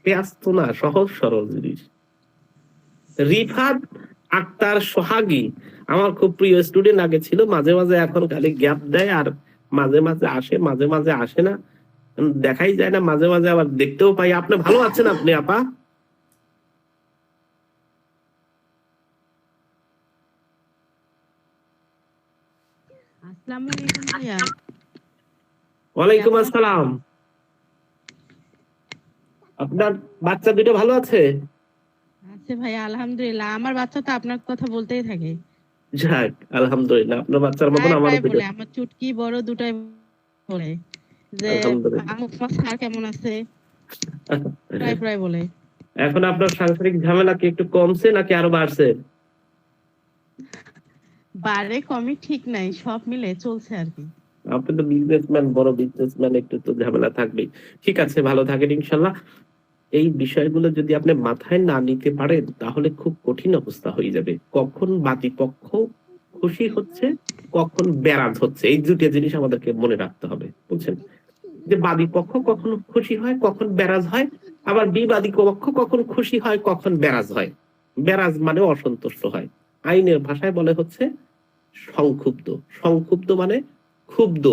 পেঁয়াজ তো না, সহজ সরল জিনিস। রিফাত আক্তার সোহাগী আমার খুব প্রিয় স্টুডেন্ট আগে ছিল, মাঝে মাঝে এখন খালি গ্যাপ দেয় আর মাঝে মাঝে আসে, মাঝে মাঝে আসে না, দেখাই যায় না, মাঝে মাঝে আবার দেখতেও পাই। আপনি ভালো আছেন আপনি আপা? আসসালামু আলাইকুম ভাইয়া। ওয়ালাইকুম আসসালাম। আপনার বাচ্চা দুটো ভালো আছে? আচ্ছা ভাইয়া, আলহামদুলিল্লাহ। আমার বাচ্চা তো আপনার কথা বলতেই থাকে, যাক আলহামদুলিল্লাহ, আপনার বাচ্চার মতন আমার প্রায় বলে। আমার চুটকি বড় দুটাই বলে যে আলহামদুলিল্লাহ। আমার স্যার কেমন আছে, প্রায় বলে। এখন আপনার সাংসারিক ঝামেলা কি একটু কমছে নাকি আরো বাড়ছে? বারে কমই ঠিক নাই, সব মিলে চলছে আর কি। আপনি তো বিজনেসম্যান, বড় বিজনেসম্যান, একটু তো ঝামেলা থাকবেই। ঠিক আছে, ভালো থাকেন ইনশাল্লাহ। এই বিষয়গুলো যদি আপনি মাথায় না নিতে পারেন তাহলে খুব কঠিন অবস্থা হয়ে যাবে। কখন বাদী পক্ষ খুশি হচ্ছে, কখন ব্যারাজ হচ্ছে, এই দুটো জিনিস আমাদেরকে মনে রাখতে হবে, বুঝছেন? যে বাদী পক্ষ কখন খুশি হয়, কখন ব্যারাজ হয়, আবার বিবাদী পক্ষ কখন খুশি হয়, কখন ব্যারাজ হয়। ব্যারাজ মানে অসন্তুষ্ট হয়, আইনের ভাষায় বলে হচ্ছে সংক্ষুব্ধ। সংক্ষুব্ধ মানে ক্ষুব্ধ,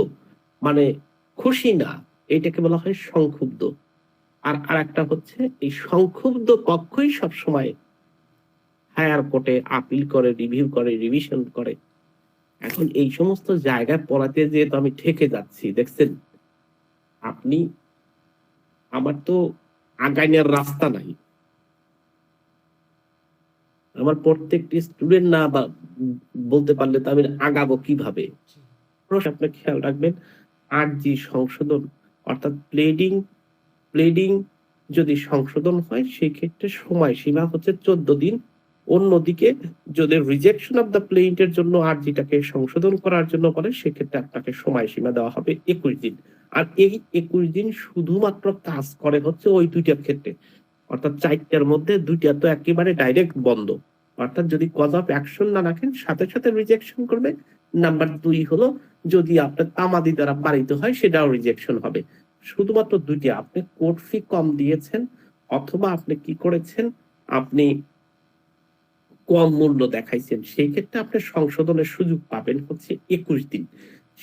মানে খুশি না, এইটাকে বলা হয় সংক্ষুব্ধ। আর আরেকটা হচ্ছে এই সংক্ষুব্ধ পক্ষই সবসময় হায়ার কোর্টে আপিল করে, রিভিউ করে, রিভিশন করে। এখন এই সমস্ত জায়গায় পড়াতে যেহেতু আমি ঠেকে যাচ্ছি, দেখছেন আপনি, আমার তো আগাইনের রাস্তা নাই। আমার প্রত্যেকটি স্টুডেন্ট না বা বলতে পারলে তো আমি আগাবো কিভাবে? আপনি খেয়াল রাখবেন, 8G সংশোধন অর্থাৎ প্লেডিং যদি সংশোধন হয় সেই ক্ষেত্রে সময়সীমা হচ্ছে 14 দিন। অন্যদিকে যদি রিজেকশন অফ দ্য প্লেইন্টের জন্য 8Gটাকে সংশোধন করার জন্য বলে সেক্ষেত্রে আপনাকে সময়সীমা দেওয়া হবে 21 দিন। আর এই 21 দিন শুধুমাত্র কাজ করে হচ্ছে ওই দুইটার ক্ষেত্রে, অর্থাৎ 4টার মধ্যে 2টা তো একেবারে ডাইরেক্ট বন্ধ, অর্থাৎ যদি কজ অফ অ্যাকশন না রাখেন সাথে সাথে রিজেকশন করবে। নাম্বার 2 হলো যদি আপনার তামাদি দ্বারা পালিত হয় সেটাও রিজেকশন হবে। শুধুমাত্র 2টা, আপনি কোর্ট ফি কম দিয়েছেন অথবা আপনি কি করেছেন, আপনি কম মূল্য দেখাইছেন, সেই ক্ষেত্রে আপনি সংশোধনের সুযোগ পাবেন হচ্ছে 21 দিন।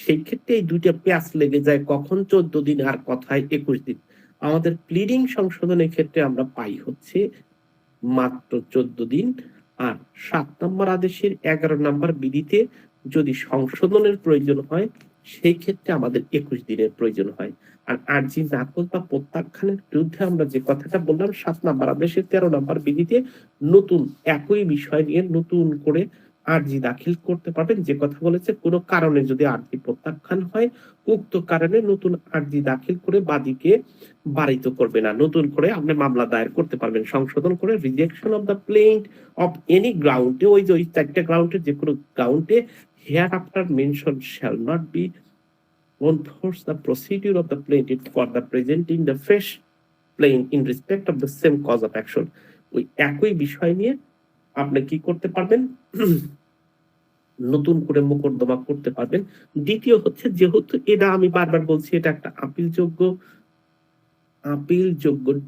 সেই ক্ষেত্রে এই দুইটা প্যাচ লেগে যায়, কখন 14 দিন আর কথায় 21 দিন। আমাদের প্লিডিং সংশোধনের ক্ষেত্রে আমরা পাই হচ্ছে মাত্র 14 দিন। আর 7 নম্বর আদেশের 11 নম্বর বিধিতে যদি সংশোধনের প্রয়োজন হয় সেই ক্ষেত্রে আমাদের 21 দিনের প্রয়োজন হয়। আর 8G নাকচ বা প্রত্যাখ্যানের বিরুদ্ধে আমরা যে কথাটা বললাম 7 নম্বর আদেশের 13 নম্বর বিধিতে নতুন একই বিষয় নিয়ে নতুন করে 8G দাখিল করতে পারবেন। যে কথা বলেছে কোনো কারণে যদি 8G প্রত্যাখ্যান হয় উক্ত কারণে নতুন 8G দাখিল করে বাদীকে বারিত করবে না, নতুন করে আপনি মামলা দায়ের করতে পারবেন সংশোধন করে। Rejection of the plaint of any গ্রাউন্ডে, ওই যে ওই 4টে গ্রাউন্ডে যে কোনো গ্রাউন্ডে hereafter mentioned shall not be enforce the procedure of the plaintiff for the presenting the fresh plaint in respect of the same cause of action। ওই একই বিষয় নিয়ে আপনি কি করতে পারবেন, নতুন করে মোকদ্দমা করতে পারবেন। দ্বিতীয় হচ্ছে, যেহেতু এটা আমি বারবার বলছি এটা একটা আপিলযোগ্য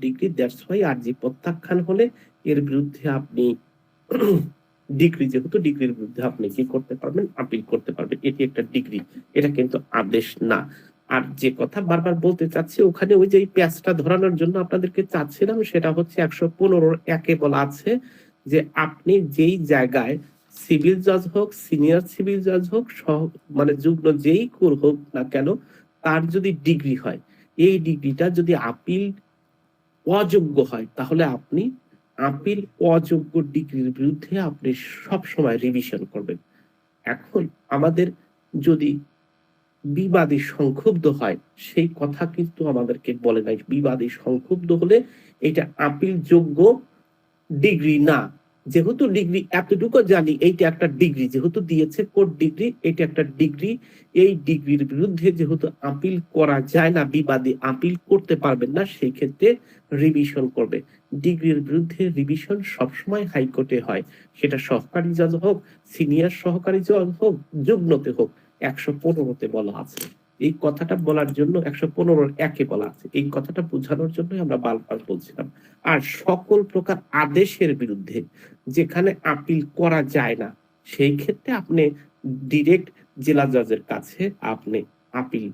ডিগ্রি, দ্যাটস ওয়াই আরজি প্রত্যাখ্যান হলে এর বিরুদ্ধে আপনি ডিগ্রি, যেহেতু ডিগ্রির বিরুদ্ধে আপনি কি করতে পারবেন, আপিল করতে পারবেন। এটি একটা ডিগ্রি, এটা কিন্তু আদেশ না। আর যে কথা বারবার বলতে চাচ্ছি, ওখানে ওই যে প্যাচটা ধরানোর জন্য আপনাদেরকে চাচ্ছিলাম, সেটা হচ্ছে 115 বলা আছে যে আপনি যেই জায়গায় সিভিল জাজ হোক, সিনিয়র সিভিল জাজ হোক, মানে যুগ্ম যেই কোর হোক না কেন, তার যদি ডিগ্রি হয়, এই ডিগ্রিটা যদি আপিল অযোগ্য হয়, তাহলে আপনি আপিল অযোগ্য ডিগ্রির বিরুদ্ধে আপনি সব সময় রিভিশন করবেন। এখন আমাদের যদি বিবাদী সংক্ষুব্ধ হয়, সেই কথা কিন্তু আমাদেরকে বলে নাই। বিবাদী সংক্ষুব্ধ হলে এটা আপিল যোগ্য ডিগ্রি না। যেহেতু ডিগ্রি এতটুকু জানি, এইটা একটা ডিগ্রি, যেহেতু দিয়েছে কোর্ট ডিগ্রি, এটা একটা ডিগ্রি। এই ডিগ্রির বিরুদ্ধে যেহেতু আপিল করা যায় না, বিবাদী আপিল করতে পারবেন না, সেই ক্ষেত্রে রিভিশন করবে। ডিগ্রির বিরুদ্ধে রিভিশন সবসময় হাইকোর্টে হয়, সেটা সহকারী জজ হোক, সিনিয়র সহকারী জজ হোক, যুগ্মতে হোক। 115 বলা আছে। এই কথাটা বলার জন্য 115 বলা আছে, এই কথাটা বোঝানোর জন্য আমরা বারবার বলছিলাম। আর সকল প্রকার আদেশের বিরুদ্ধে যেখানে আপিল করা যায় না, সেই ক্ষেত্রে আপনি ডিরেক্ট জেলা জজের কাছে আপনি আপিল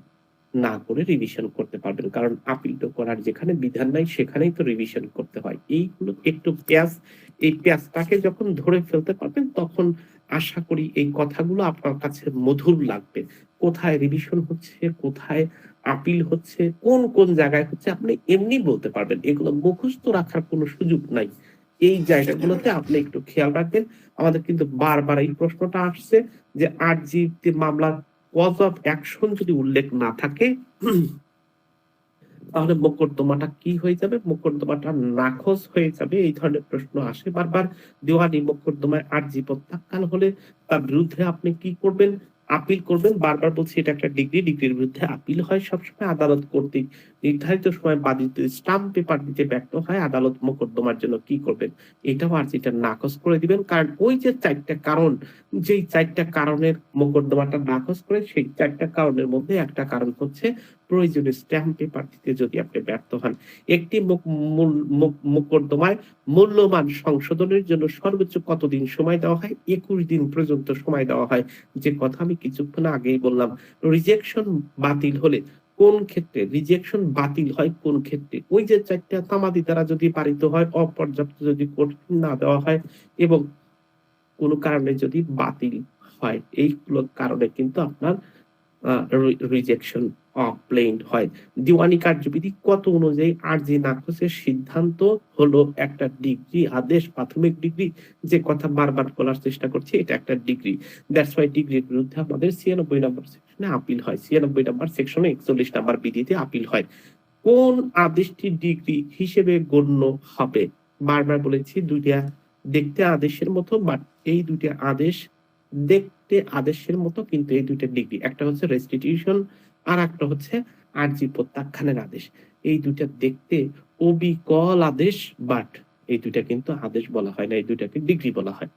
না করে রিভিশন করতে পারবেন, কারণ আপিল তো করার যেখানে বিধান নাই সেখানেই তো রিভিশন করতে হয়। এইগুলো একটু এই প্যাচটাকে যখন ধরে ফেলতে পারবেন, তখন আশা করি এই কথাগুলো আপনার কাছে মধুর লাগবে। কোথায় রিভিশন হচ্ছে, কোথায় আপিল হচ্ছে, কোন কোন জায়গায় হচ্ছে, আপনি এমনি বলতে পারবেন। এগুলো মুখস্থ রাখার কোনো সুযোগ নাই। এই জায়গাগুলোতে আপনি একটু খেয়াল রাখবেন। আমাদের কিন্তু বারবার এই প্রশ্নটা আসছে যে আরজি মামলার কজ অফ অ্যাকশন যদি উল্লেখ না থাকে, তাহলে মোকদ্দমাটা কি হয়ে যাবে, মোকদ্দমাটা নাকচ হয়ে যাবে। এই ধরনের প্রশ্ন আসে বারবার। দেওয়ানি মোকদ্দমায় আরজি প্রত্যাখ্যান হলে তার বিরুদ্ধে আপনি কি করবেন, আপিল করবেন। বারবার বলছি এটা একটা ডিগ্রি, ডিগ্রির বিরুদ্ধে আপিল হয় সবসময় আদালত কর্তৃক নির্ধারিত সময় বাদী যদি স্টাম্প পেপার দিতে ব্যর্থ হয়, আদালত মোকদ্দমার জন্য কি করবেন, এটাও আরজিটা নাকচ করে দিবেন। কারণ ওই যে 4টা কারণ, যেই 4টা কারণের মোকদ্দমাটা নাকচ করে, সেই 4টা কারণের মধ্যে একটা কারণ হচ্ছে প্রয়োজনীয় স্ট্যাম্প পেপার দিতে যদি আপনি ব্যর্থ হন। একটি মোকদ্দমায় মূল্যমান সংশোধনের জন্য সর্বোচ্চ কতদিন সময় দেওয়া হয়? 21 দিন পর্যন্ত সময় দেওয়া হয়। যে কথা আমি কিছুক্ষণ আগেই বললাম। রিজেকশন বাতিল হলে কোন ক্ষেত্রে রিজেকশন বাতিল হয়, কোন ক্ষেত্রে ওই যে 4টা তামাদি দ্বারা যদি পারিত হয়, অপর্যাপ্ত যদি কোর্ট না দেওয়া হয়, এবং কোনো কারণে যদি বাতিল হয়, এইগুলো কারণে কিন্তু আপনার রিজেকশন প্লেন্ট হয়। দিওয়ানি কার্যবিধি কত অনুযায়ী আরজি নাকচের সিদ্ধান্ত হলো একটা ডিগ্রি আদেশ, প্রাথমিক ডিগ্রি। যে কথা বারবার বলার চেষ্টা করছি, এটা একটা ডিগ্রি। দ্যাটস ওয়াই ডিগ্রির বিরুদ্ধে আমাদের 96 নম্বর সেকশনে আপিল হয়, 96 নম্বর সেকশনে 41 নম্বর বিধিতে আপিল হয়। কোন আদেশটি ডিগ্রি হিসেবে গণ্য হবে? বারবার বলেছি, দুইটা দেখতে আদেশের মতো, বাট এই দুইটা আদেশ দেখতে আদেশের মতো, কিন্তু এই দুইটা ডিগ্রি। একটা হচ্ছে রেস্টিটিউশন, আর একটা হচ্ছে আরজি প্রত্যাখ্যানের আদেশ। এই দুইটা দেখতে অবিকল আদেশ, বাট এই দুইটা কিন্তু আদেশ বলা হয় না, এই দুইটাকে ডিগ্রি বলা হয়।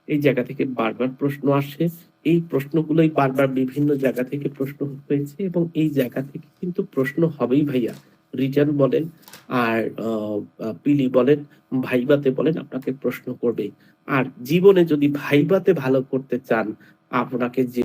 এই জায়গা থেকে বারবার প্রশ্ন আসে, এই প্রশ্নগুলোই বারবার বিভিন্ন জায়গা থেকে প্রশ্ন হয়েছে, এবং এই জায়গা থেকে কিন্তু প্রশ্ন হবেই ভাইয়া। রিটার্ন বলেন আর পিলি বলেন, ভাইবাতে বলেন, আপনাকে প্রশ্ন করবে। আর জীবনে যদি ভাইবাতে ভালো করতে চান, আপনাকে যে